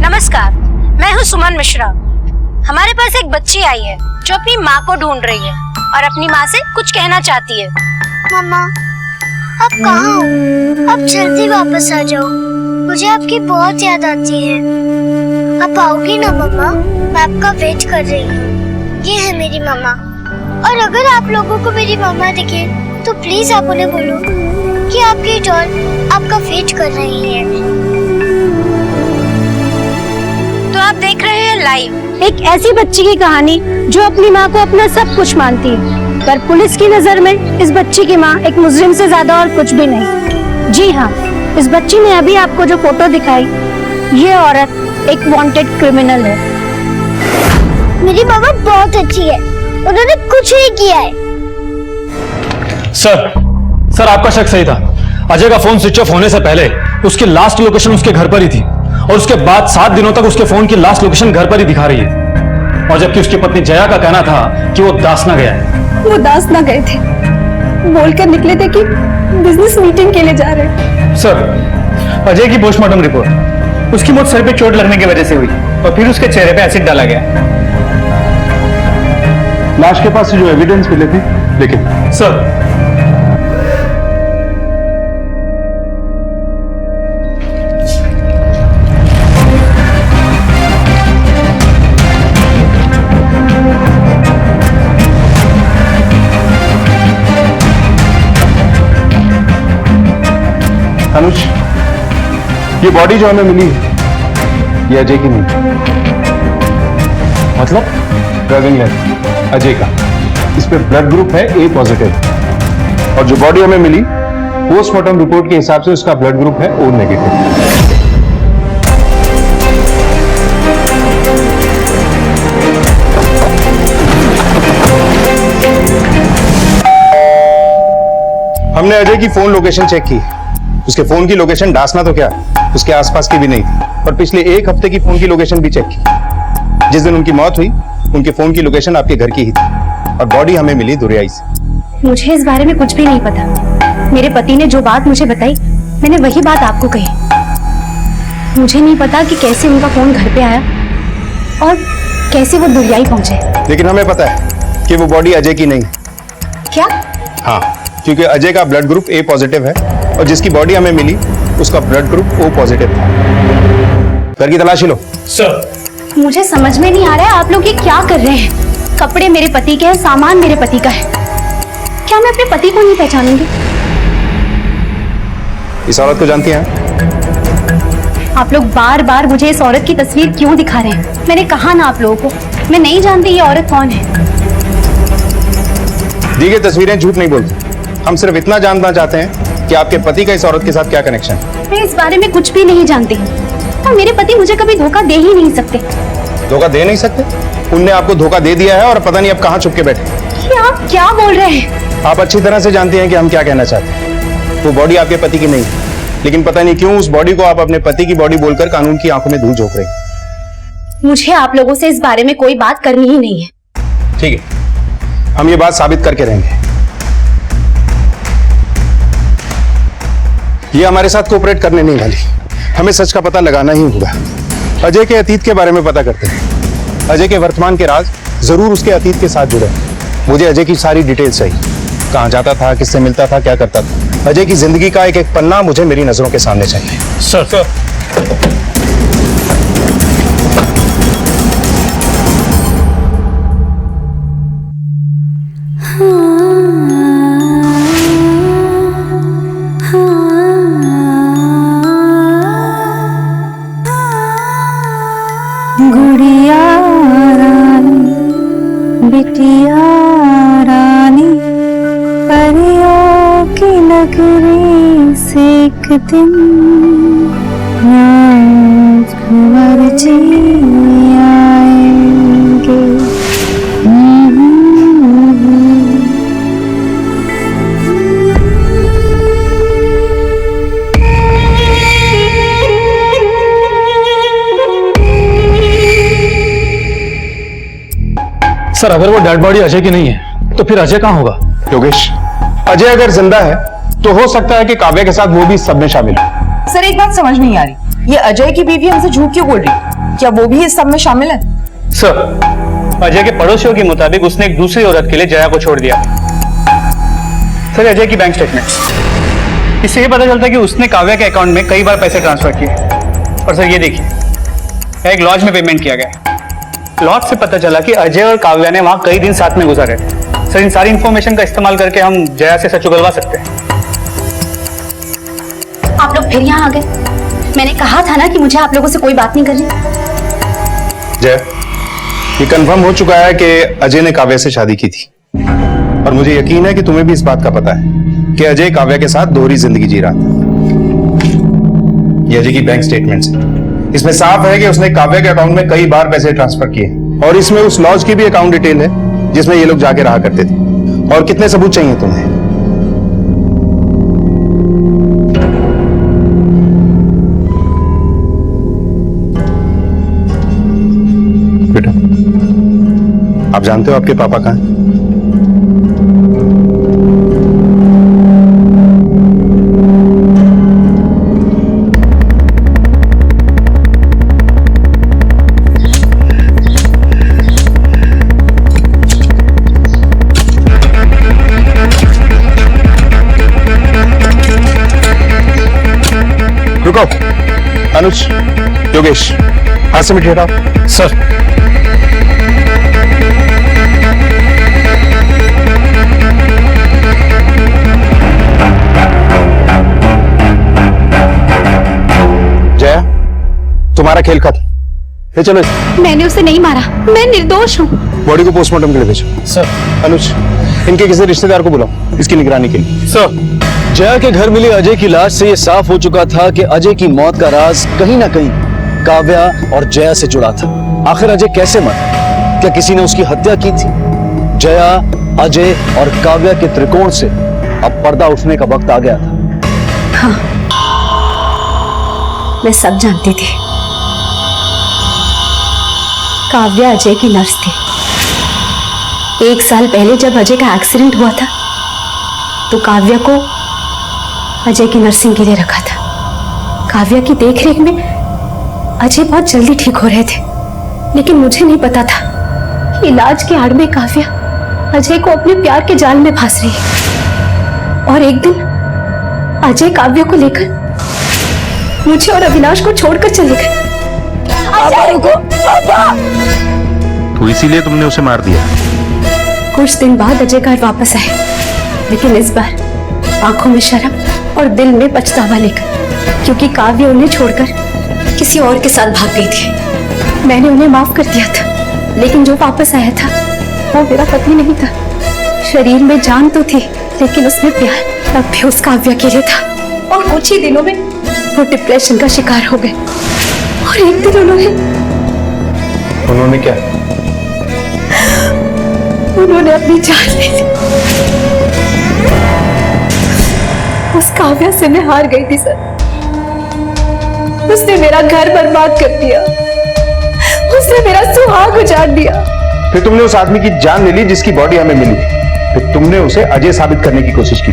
[SPEAKER 19] नमस्कार, मैं हूँ सुमन मिश्रा। हमारे पास एक बच्ची आई है जो अपनी माँ को ढूंढ रही है और अपनी माँ से कुछ कहना चाहती है।
[SPEAKER 1] मम्मा, आप कहाँ हो? आप जल्दी वापस आ जाओ, मुझे आपकी बहुत याद आती है। आप आओगी ना मम्मा? मैं आपका वेट कर रही हूँ। ये है मेरी मम्मा, और अगर आप लोगों को मेरी मम्मा दिखे तो प्लीज आप उन्हें बोलो कि आपकी डॉल आपका वेट कर रही है।
[SPEAKER 19] तो आप देख रहे हैं लाइव
[SPEAKER 14] एक ऐसी बच्ची की कहानी जो अपनी माँ को अपना सब कुछ मानती है, पर पुलिस की नजर में इस बच्ची की माँ एक मुजरिम से ज्यादा और कुछ भी नहीं। जी हाँ, इस बच्ची ने अभी आपको जो फोटो दिखाई, ये औरत एक वांटेड क्रिमिनल है।
[SPEAKER 1] मेरी मामा बहुत अच्छी है, उन्होंने कुछ नहीं किया है।
[SPEAKER 20] सर आपका शक सही था। अजय का फोन स्विच ऑफ होने से पहले उसकी लास्ट लोकेशन उसके घर पर ही थी, और उसके बाद 7 दिनों तक उसके फोन की लास्ट लोकेशन घर पर ही दिखा रही है। और जबकि उसकी पत्नी जया का कहना था कि वो दासना गया है।
[SPEAKER 17] वो दासना गए थे, बोलकर निकले थे कि बिजनेस मीटिंग के लिए जा रहे हैं।
[SPEAKER 7] सर, अजय की पोस्टमार्टम रिपोर्ट, उसकी मौत सर पे चोट लगने की वजह से हुई और फिर उसके चेहरे पे एसिड डाला गया।
[SPEAKER 6] लाश के पास से जो एविडेंस मिले थे, लेकिन
[SPEAKER 20] सर
[SPEAKER 6] अनुज, ये बॉडी जो हमें मिली है, ये अजय की नहीं। मतलब ड्राइविंग लाइसेंस अजय का, इस पे ब्लड ग्रुप है ए पॉजिटिव, और जो बॉडी हमें मिली पोस्टमार्टम रिपोर्ट के हिसाब से उसका ब्लड ग्रुप है ओ नेगेटिव। हमने अजय की फोन लोकेशन चेक की, उसके फोन की लोकेशन डासना तो क्या, उसके आसपास की भी नहीं थी, और पिछले 1 हफ्ते की फोन की लोकेशन भी चेक की। जिस दिन उनकी मौत हुई, उनके फोन की लोकेशन आपके घर की ही थी, और बॉडी हमें मिली दुरियाई से।
[SPEAKER 17] मुझे इस बारे में कुछ भी नहीं पता। मेरे पति ने जो बात मुझे बताई, मैंने वही बात आपको कही। मुझे नहीं पता कि कैसे उनका फोन घर पे आया और कैसे वो दुरियाई पहुंचे।
[SPEAKER 6] लेकिन हमें पता है कि वो बॉडी अजय की नहीं।
[SPEAKER 17] क्या?
[SPEAKER 6] हाँ, क्योंकि अजय का ब्लड ग्रुप ए पॉजिटिव है, और जिसकी बॉडी हमें मिली उसका ब्लड ग्रुप ओ पॉजिटिव था। घर की तलाशी लो।
[SPEAKER 20] सर,
[SPEAKER 17] मुझे समझ में नहीं आ रहा है आप लोग ये क्या कर रहे हैं। कपड़े मेरे पति के हैं, सामान मेरे पति का है, क्या मैं अपने पति को नहीं पहचानूंगी?
[SPEAKER 6] इस औरत को जानती हैं?
[SPEAKER 17] आप लोग बार बार मुझे इस औरत की तस्वीर क्यों दिखा रहे हैं? मैंने कहा ना आप लोगों को, मैं नहीं जानती ये औरत कौन है।
[SPEAKER 6] दी गई तस्वीरें झूठ नहीं बोलती। हम सिर्फ इतना जानना चाहते हैं कि आपके पति का इस औरत के साथ क्या कनेक्शन है।
[SPEAKER 17] मैं इस बारे में कुछ भी नहीं जानती हूँ, और मेरे पति मुझे कभी धोखा दे ही नहीं सकते।
[SPEAKER 6] धोखा दे नहीं सकते? उनने आपको धोखा दे दिया है, और पता नहीं अब कहाँ छुप के बैठे।
[SPEAKER 17] ये आप क्या बोल रहे हैं?
[SPEAKER 6] आप अच्छी तरह से जानती हैं कि हम क्या कहना चाहते हैं। वो बॉडी आपके पति की नहीं, लेकिन पता नहीं क्यों उस बॉडी को आप अपने पति की बॉडी बोलकर कानून की आंखों में धूल झोंक रहे हैं।
[SPEAKER 17] मुझे आप लोगों से इस बारे में कोई बात करनी ही नहीं है।
[SPEAKER 6] ठीक है, हम ये बात साबित करके रहेंगे। ये हमारे साथ कोऑपरेट करने नहीं वाली। हमें सच का पता लगाना ही होगा। अजय के अतीत के बारे में पता करते हैं। अजय के वर्तमान के राज जरूर उसके अतीत के साथ जुड़े हैं। मुझे अजय की सारी डिटेल्स चाहिए, कहाँ जाता था, किससे मिलता था, क्या करता था। अजय की जिंदगी का एक एक पन्ना मुझे मेरी नजरों के सामने चाहिए।
[SPEAKER 20] सर,
[SPEAKER 4] गुड़िया रानी, बिटिया रानी, परियों की नगरी से एक दिन राजकुंवर जी आएंगे।
[SPEAKER 20] सर अगर वो डेड बॉडी अजय की नहीं है तो फिर अजय कहाँ होगा?
[SPEAKER 6] योगेश, अजय अगर जिंदा है तो हो सकता है कि काव्या के साथ वो भी इस सब में शामिल हो।
[SPEAKER 9] सर एक बात समझ नहीं आ रही, ये अजय की बीवी हमसे झूठ क्यों बोल रही? क्या वो भी इस सब में शामिल है?
[SPEAKER 7] सर अजय के पड़ोसियों के मुताबिक उसने एक दूसरी औरत के लिए जया को छोड़ दिया। सर अजय की बैंक स्टेटमेंट, इससे ये पता चलता है कि उसने काव्या के अकाउंट में कई बार पैसे ट्रांसफर किए। और सर ये देखिए, एक लॉज में पेमेंट किया गया। लॉज से पता चला कि अजय और काव्या ने वहां कई दिन साथ में गुजारे। सर इन सारी इंफॉर्मेशन का इस्तेमाल करके हम जया से सच उगलवा सकते हैं।
[SPEAKER 17] आप लोग फिर यहाँ आ गए। मैंने कहा था ना कि मुझे आप लोगों से कोई बात नहीं करनी।
[SPEAKER 6] जय, ये कंफर्म हो चुका है कि अजय ने काव्या से शादी की थी और मुझे यकीन है कि तुम्हें भी इस बात का पता है कि अजय काव्या के साथ दोहरी जिंदगी जी रहा था। ये अजय की बैंक स्टेटमेंट्स है, इसमें साफ है कि उसने काव्या के अकाउंट में कई बार पैसे ट्रांसफर किए और इसमें उस लॉज की भी अकाउंट डिटेल है जिसमें ये लोग जाके रहा करते थे। और कितने सबूत चाहिए तुम्हें? बेटा, आप जानते हो आपके पापा कहाँ हैं? रुको, अनुज, योगेश, हाथ से मिट हटाओ।
[SPEAKER 20] सर
[SPEAKER 6] जया, तुम्हारा खेल खत्म। ले चलो
[SPEAKER 17] मैंने उसे नहीं मारा, मैं निर्दोष हूँ।
[SPEAKER 6] बॉडी को पोस्टमार्टम के लिए भेजो।
[SPEAKER 20] सर
[SPEAKER 6] अनुज, इनके किसी रिश्तेदार को बुलाओ इसकी निगरानी के लिए।
[SPEAKER 20] सर
[SPEAKER 3] जया के घर मिली अजय की लाश से यह साफ हो चुका था कि अजय की मौत का राज कहीं ना कहीं काव्या और जया से जुड़ा था। आखिर अजय कैसे मरा? क्या किसी ने उसकी हत्या की थी? जया, अजय और काव्या के त्रिकोण से अब पर्दा उठने का वक्त आ गया था।
[SPEAKER 17] हाँ, मैं सब जानती थी। काव्या अजय की नर्स थी। 1 साल पहले जब अजय का एक्सीडेंट हुआ था तो काव्या को अजय की नर्सिंग के लिए रखा था। काव्या की देखरेख में अजय बहुत जल्दी ठीक हो रहे थे, लेकिन मुझे नहीं पता था कि इलाज के आड़ में काव्या अजय को अपने प्यार के जाल में फंस रही है। और एक दिन अजय काव्या को लेकर मुझे और अविनाश को छोड़कर चले गए।
[SPEAKER 16] तो इसीलिए तुमने उसे मार दिया?
[SPEAKER 17] कुछ दिन बाद अजय घर वापस आए, लेकिन इस बार आंखों में शर्म और दिल में पछतावा लेकर, क्योंकि काव्या उन्हें छोड़कर किसी और के साथ भाग गई थी। मैंने उन्हें माफ कर दिया था, लेकिन जो वापस आया था वो मेरा पति नहीं था। शरीर में जान तो थी, लेकिन उसमें प्यार तब भी उस काव्या के लिए था। और कुछ ही दिनों में वो डिप्रेशन का शिकार हो गए और एक दिन
[SPEAKER 6] उन्होंने क्या?
[SPEAKER 17] उन्होंने अपनी जान ले ली। उस काव्या से मैं हार गई थी सर। उसने मेरा घर बर्बाद कर दिया, उसने मेरा सुहाग उजाड़ दिया।
[SPEAKER 6] फिर तुमने उस आदमी की जान ले ली जिसकी बॉडी हमें मिली। फिर तुमने उसे अजय साबित करने की कोशिश की।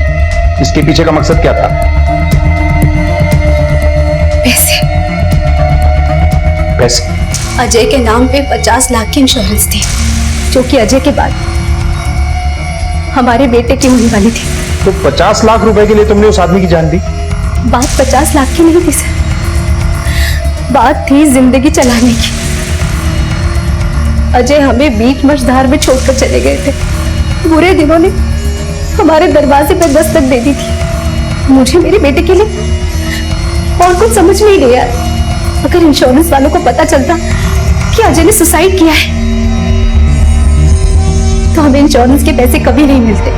[SPEAKER 6] इसके पीछे का मकसद क्या था?
[SPEAKER 17] पैसे।
[SPEAKER 6] पैसे?
[SPEAKER 17] अजय के नाम पे 50 लाख की इंश्योरेंस थी, जो कि अजय के बाद हमारे बेटे की होने वाली थी।
[SPEAKER 6] तो 50 लाख रुपए के लिए तुमने उस आदमी की जान दी?
[SPEAKER 17] बात 50 लाख की नहीं थी सर, बात थी जिंदगी चलाने की। अजय हमें बीच मझधार में छोड़कर चले गए थे। बुरे दिनों ने हमारे दरवाजे पर दस्तक दे दी थी। मुझे मेरे बेटे के लिए और कुछ समझ में ही नहीं आया। अगर इंश्योरेंस वालों को पता चलता कि अजय ने सुसाइड किया है तो हमें इंश्योरेंस के पैसे कभी नहीं मिलते।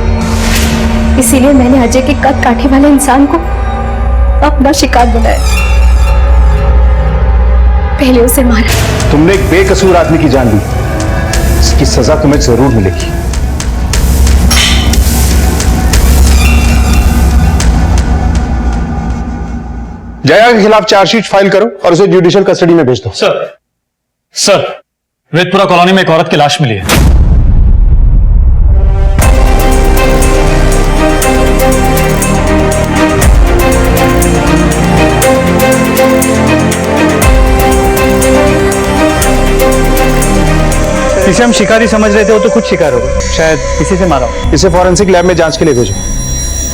[SPEAKER 17] इसीलिए मैंने अजय के कद काटे वाले इंसान को अपना शिकार बनाया, पहले उसे मारा।
[SPEAKER 6] तुमने एक बेकसूर आदमी की जान ली, इसकी सजा तुम्हें जरूर मिलेगी। जया के खिलाफ चार्जशीट फाइल करो और उसे जुडिशियल कस्टडी में भेज दो।
[SPEAKER 20] सर वेदपुरा कॉलोनी में एक औरत की लाश मिली है।
[SPEAKER 7] जिसे हम शिकारी समझ रहे थे वो तो खुद शिकार हो गए, शायद किसी से मारा हो।
[SPEAKER 6] इसे फॉरेंसिक लैब में जांच के लिए भेजो।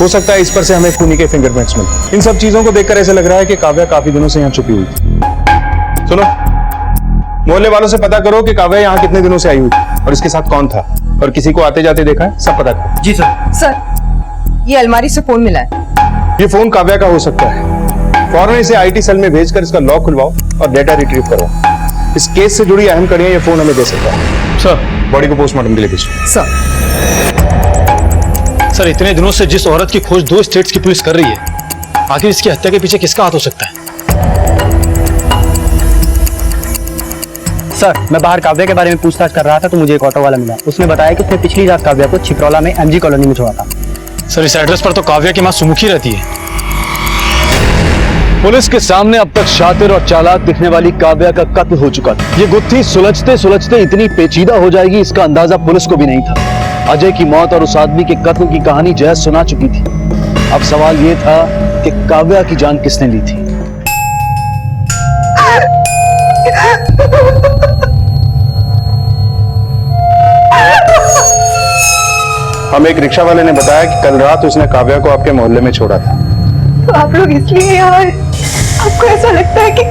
[SPEAKER 6] हो सकता है इस पर से हमें खूनी के फिंगरप्रिंट्स मिले। इन सब चीजों को देखकर ऐसा लग रहा है कि काव्या काफी दिनों से यहाँ छुपी हुई थी। सुनो, मोहल्ले वालों से पता करो कि काव्या यहाँ कितने दिनों से आई हुई थी और इसके साथ कौन था और किसी को आते जाते देखा है, सब पता करो।
[SPEAKER 9] जी सर। सर, ये अलमारी से फोन मिला है।
[SPEAKER 6] ये फोन काव्या का हो सकता है। फौरन इसे आईटी सेल में भेजकर इसका लॉक खुलवाओ और डेटा रिट्रीव करवाओ। इस केस से जुड़ी अहम कड़ियां ये फोन हमें दे सकता है।
[SPEAKER 7] सर,
[SPEAKER 6] बॉडी को पोस्टमार्टम के लिए भेजो।
[SPEAKER 20] सर, इतने दिनों से जिस औरत की खोज 2 स्टेट्स की पुलिस कर रही है, आखिर इसकी हत्या के पीछे किसका हाथ हो सकता है?
[SPEAKER 7] सर, मैं बाहर काव्या के बारे में पूछताछ कर रहा था तो मुझे एक ऑटो वाला मिला। उसने बताया कि उसने पिछली रात काव्या को छिपरौला में एमजी कॉलोनी में छोड़ा था।
[SPEAKER 20] सर, इस एड्रेस पर तो काव्या की मां सुमुखी रहती है।
[SPEAKER 3] पुलिस के सामने अब तक शातिर और चालाक दिखने वाली काव्या का कत्ल हो चुका था। ये गुत्थी सुलझते सुलझते इतनी पेचीदा हो जाएगी, इसका अंदाजा पुलिस को भी नहीं था। अजय की मौत और उस आदमी के कत्ल की कहानी जय सुना चुकी थी। अब सवाल ये था कि काव्या की जान किसने ली थी।
[SPEAKER 6] हम एक रिक्शा वाले ने बताया कि कल रात उसने काव्या को आपके मोहल्ले में छोड़ा था।
[SPEAKER 9] तो आप लोग इसलिए यहाँ आए? आपको ऐसा लगता है कि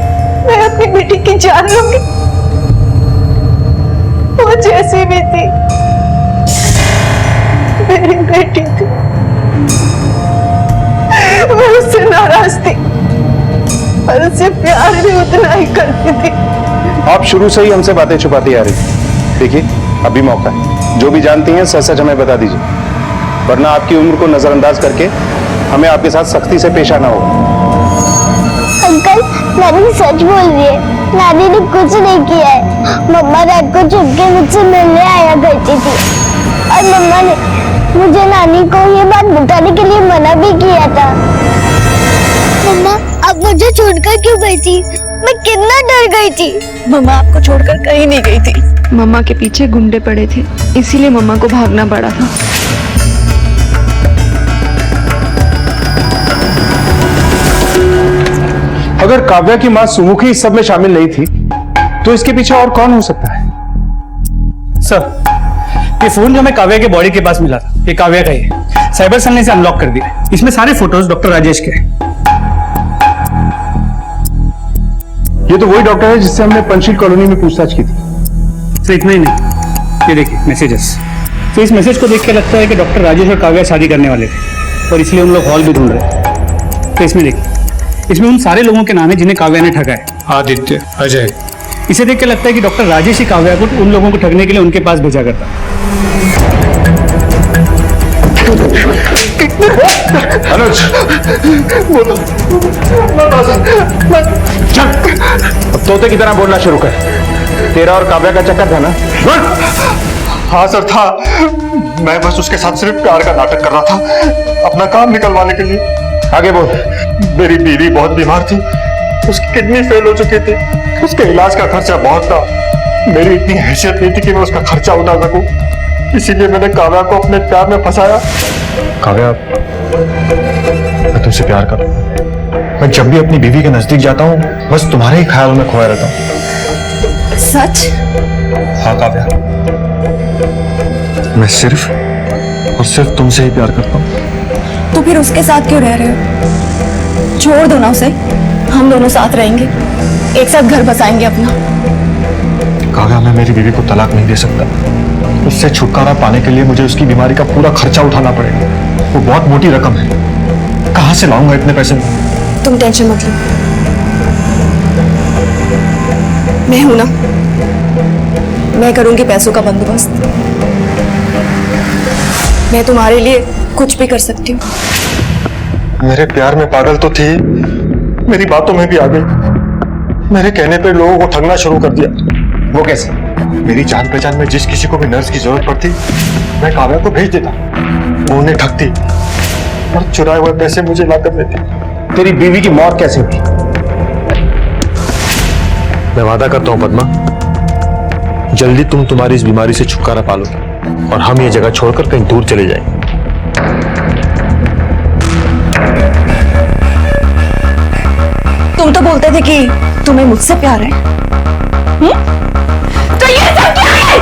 [SPEAKER 9] मैं अपनी बेटी की जान लूंगी? वो जैसी भी थी मेरी बेटी थी। मैं उससे नाराज थी पर उससे प्यार भी उतना ही करती थी।
[SPEAKER 6] आप शुरू से ही हमसे बातें छुपाती आ रही थी। देखिए, अभी मौका है। जो भी जानती हैं सच सच हमें बता दीजिए, वरना आपकी उम्र को नजरअंदाज करके हमें आपके साथ सख्ती से पेश आना होगा।
[SPEAKER 1] अंकल, नानी सच बोल रही है। नानी ने कुछ नहीं किया है। मम्मा रात को चुपके मुझसे मिलने आया करती थी और मम्मा ने मुझे नानी को ये बात बताने के लिए मना भी किया था। मम्मा, आप मुझे छोड़कर क्यों गई थी? मैं कितना डर गई थी।
[SPEAKER 4] मम्मा आपको छोड़कर कहीं नहीं गई थी। मम्मा के पीछे गुंडे पड़े थे, इसीलिए मम्मा को भागना पड़ा था।
[SPEAKER 6] अगर काव्या की मां सुमुखी इस सब में शामिल नहीं थी तो इसके पीछे और कौन हो सकता है?
[SPEAKER 7] सर, ये फोन जो हमें काव्या के बॉडी के पास मिला था, ये काव्या का ही है। साइबर सेल ने इसे अनलॉक कर दिया। इसमें सारे फोटोज डॉक्टर राजेश के हैं।
[SPEAKER 6] ये तो वही डॉक्टर है जिससे हमने पंचशील कॉलोनी में पूछताछ की थी।
[SPEAKER 7] सर, इतना ही नहीं, ये देखिए मैसेजेस। तो इस मैसेज को देख के लगता है कि डॉक्टर राजेश और काव्या शादी करने वाले थे और इसलिए उन लोग हॉल भी ढूंढ रहे थे। तो इसमें देखिए, इसमें उन सारे लोगों के नाम है जिन्हें काव्या ने ठगा है।
[SPEAKER 20] आदित्य, अजय।
[SPEAKER 7] इसे देख के लगता है कि डॉक्टर राजेश ही काव्या को उन लोगों को ठगने के लिए उनके पास भेजा करता।
[SPEAKER 6] अनुज, चल, अब तोते की तरह बोलना शुरू कर। तेरा और काव्या का चक्कर था ना?
[SPEAKER 18] हाँ सर, था। मैं बस उसके साथ सिर्फ प्यार का नाटक कर रहा था, अपना काम निकलवाने के लिए।
[SPEAKER 6] आगे बोल।
[SPEAKER 18] मेरी बीवी बहुत बीमार थी, उसकी किडनी फेल हो चुकी थी, उसके इलाज का खर्चा बहुत था। मेरी इतनी हैसियत नहीं थी कि मैं उसका खर्चा उठा सकूं, इसीलिए मैंने काव्या को अपने प्यार में फंसाया।
[SPEAKER 16] काव्या, मैं तुमसे प्यार करता हूं। मैं जब भी अपनी बीवी के नजदीक जाता हूँ बस तुम्हारे ही ख्याल में खोया रहता हूँ।
[SPEAKER 4] सच?
[SPEAKER 16] हाँ काव्या, मैं सिर्फ और सिर्फ तुमसे ही प्यार करता हूँ।
[SPEAKER 4] तो फिर उसके साथ क्यों रह रहे हो? छोड़ दो ना उसे, हम दोनों साथ रहेंगे, एक साथ घर बसाएंगे अपना।
[SPEAKER 16] काव्या, मैं मेरी बीवी को तलाक नहीं दे सकता। उससे छुटकारा पाने के लिए मुझे उसकी बीमारी का पूरा खर्चा उठाना पड़ेगा। वो बहुत मोटी रकम है, कहां से लाऊंगा इतने पैसे?
[SPEAKER 4] तुम टेंशन मत लो, मैं हूं ना, मैं करूंगी पैसों का बंदोबस्त। मैं तुम्हारे लिए कुछ भी कर सकती हूँ।
[SPEAKER 18] मेरे प्यार में पागल तो थी, मेरी बातों में भी आ गई। मेरे कहने पे लोगों को ठगना शुरू कर दिया।
[SPEAKER 6] वो कैसे?
[SPEAKER 18] मेरी जान पहचान में जिस किसी को भी नर्स की जरूरत पड़ती, मैं काव्या को भेज देता, वो उन्हें ठगती और चुराए हुए पैसे मुझे लाकर देती।
[SPEAKER 6] तेरी बीवी की मौत कैसे हुई?
[SPEAKER 16] मैं वादा करता हूं पद्मा, जल्दी तुम तुम्हारी इस बीमारी से छुटकारा पालोगे और हम ये जगह छोड़कर कहीं दूर चले जाएंगे।
[SPEAKER 4] तुम तो बोलते थे कि तुम्हें मुझसे प्यार है, तो ये सब क्या है?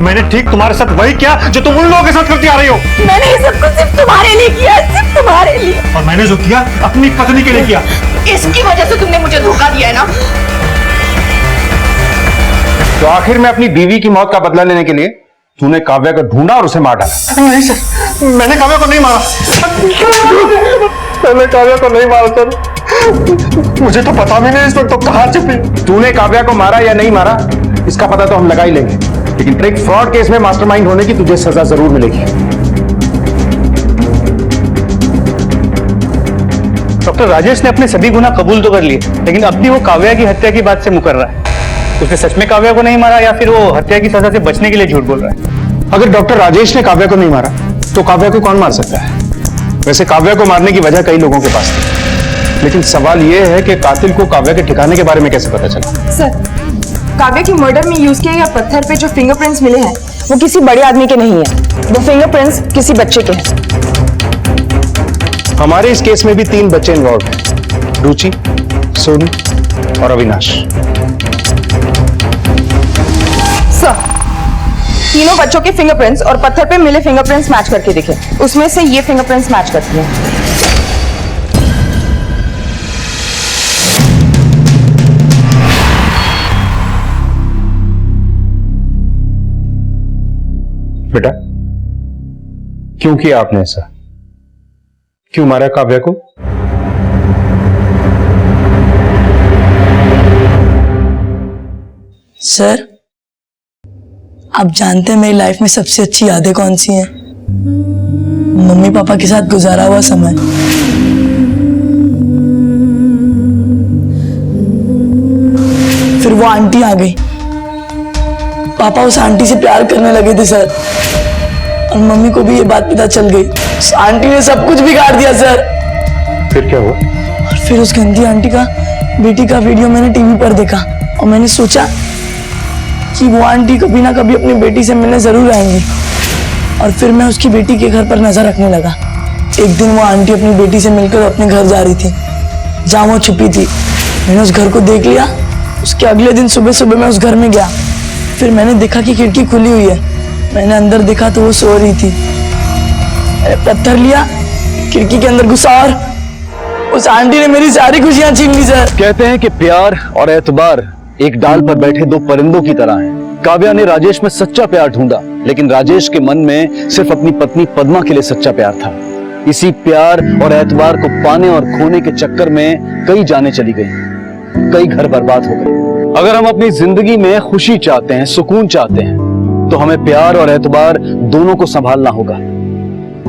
[SPEAKER 16] मैंने ठीक तुम्हारे साथ वही किया जो तुम उन लोगों के साथ करती आ रही हो।
[SPEAKER 9] मैंने ये सब कुछ सिर्फ तुम्हारे लिए किया, सिर्फ तुम्हारे लिए।
[SPEAKER 16] और मैंने जो किया अपनी पत्नी के लिए किया।
[SPEAKER 9] इसकी वजह से तुमने मुझे धोखा दिया है ना।
[SPEAKER 6] तो आखिर में अपनी बीवी की मौत का बदला लेने के लिए तूने काव्या को ढूंढा और उसे मार डाला।
[SPEAKER 16] नहीं सर, मैंने काव्या को नहीं मारा। मैंने काव्या को नहीं मारा सर। मुझे तो पता भी नहीं इस वक्त तो कहाँ छिपी।
[SPEAKER 6] तूने काव्या को मारा या नहीं मारा इसका पता तो हम लगा ही लेंगे, लेकिन ट्रिक फ्रॉड केस में मास्टरमाइंड होने की तुझे सजा जरूर मिलेगी।
[SPEAKER 7] डॉक्टर राजेश ने अपने सभी गुनाह कबूल तो कर लिए, लेकिन अब भी वो काव्या की हत्या की बात से मुकर रहा है। उसने सच में काव्या को नहीं मारा या फिर वो हत्या की सजा से बचने के लिए झूठ बोल रहा है?
[SPEAKER 6] अगर डॉक्टर राजेश ने काव्या को नहीं मारा तो काव्या को कौन मार सकता है? वैसे काव्या को मारने की वजह कई लोगों के पास थी, लेकिन सवाल यह है कि कातिल को काव्या के ठिकाने के बारे में कैसे पता चला?
[SPEAKER 9] सर, काव्या की मर्डर में यूज किए गए पत्थर पे जो फिंगरप्रिंट्स मिले हैं वो किसी बड़े आदमी के नहीं है, वो फिंगरप्रिंट्स किसी बच्चे के हैं।
[SPEAKER 6] हमारे इस केस में भी 3 बच्चे इन्वॉल्व हैं, रुचि, सोनू और अविनाश।
[SPEAKER 9] सर, तीनों बच्चों के फिंगरप्रिंट्स और पत्थर पे मिले फिंगरप्रिंट्स मैच करके देखे, उसमें से ये फिंगरप्रिंट्स मैच करती हैं।
[SPEAKER 6] बेटा, क्यों किया आपने ऐसा? क्यों मारा काव्या को?
[SPEAKER 21] सर, आप जानते हैं मेरी लाइफ में सबसे अच्छी यादें कौन सी हैं? मम्मी पापा के साथ गुजारा हुआ समय। फिर वो आंटी आ गई, पापा उस आंटी से प्यार करने लगे थे सर, और मम्मी को भी ये बात पता चल गई। उस आंटी ने सब कुछ बिगाड़ दिया सर।
[SPEAKER 6] फिर क्या हुआ?
[SPEAKER 21] और फिर उस गंदी आंटी का बेटी का वीडियो मैंने टीवी पर देखा और मैंने सोचा कि वो आंटी कभी ना कभी अपनी बेटी से मिलने जरूर आएंगी, और फिर मैं उसकी बेटी के घर पर नजर रखने लगा। एक दिन वो आंटी अपनी बेटी से मिलकर अपने घर जा रही थी जहाँ वो छुपी थी। मैंने उस घर को देख लिया। उसके अगले दिन सुबह सुबह मैं उस घर में गया, फिर मैंने देखा कि खिड़की खुली हुई है। मैंने अंदर देखा तो वो सो रही थी। मैंने पत्थर लिया, खिड़की के अंदर घुसा और उस आंटी ने मेरी सारी खुशियां छीन ली सर।
[SPEAKER 3] कहते हैं कि प्यार और एतबार एक डाल पर बैठे 2 परिंदों की तरह हैं। काव्या ने राजेश में सच्चा प्यार ढूंढा, लेकिन राजेश के मन में सिर्फ अपनी पत्नी पद्मा के लिए सच्चा प्यार था। इसी प्यार और एतबार को पाने और खोने के चक्कर में कई जानें चली गई, कई घर बर्बाद हो गए। अगर हम अपनी जिंदगी में खुशी चाहते हैं, सुकून चाहते हैं, तो हमें प्यार और एतबार दोनों को संभालना होगा।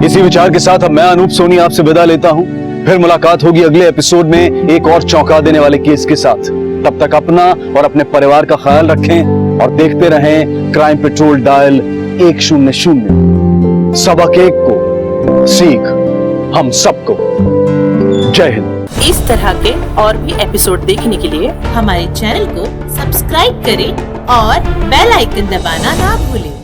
[SPEAKER 3] इसी विचार के साथ अब मैं अनूप सोनी आपसे विदा लेता हूं। फिर मुलाकात होगी अगले एपिसोड में एक और चौंका देने वाले केस के साथ। तब तक अपना और अपने परिवार का ख्याल रखें और देखते रहें क्राइम पेट्रोल डायल 100। सबक एक को, सीख हम सबको। जय हिंद।
[SPEAKER 22] इस तरह के और भी एपिसोड देखने के लिए हमारे चैनल को सब्सक्राइब करें और बेल आइकन दबाना ना भूलें।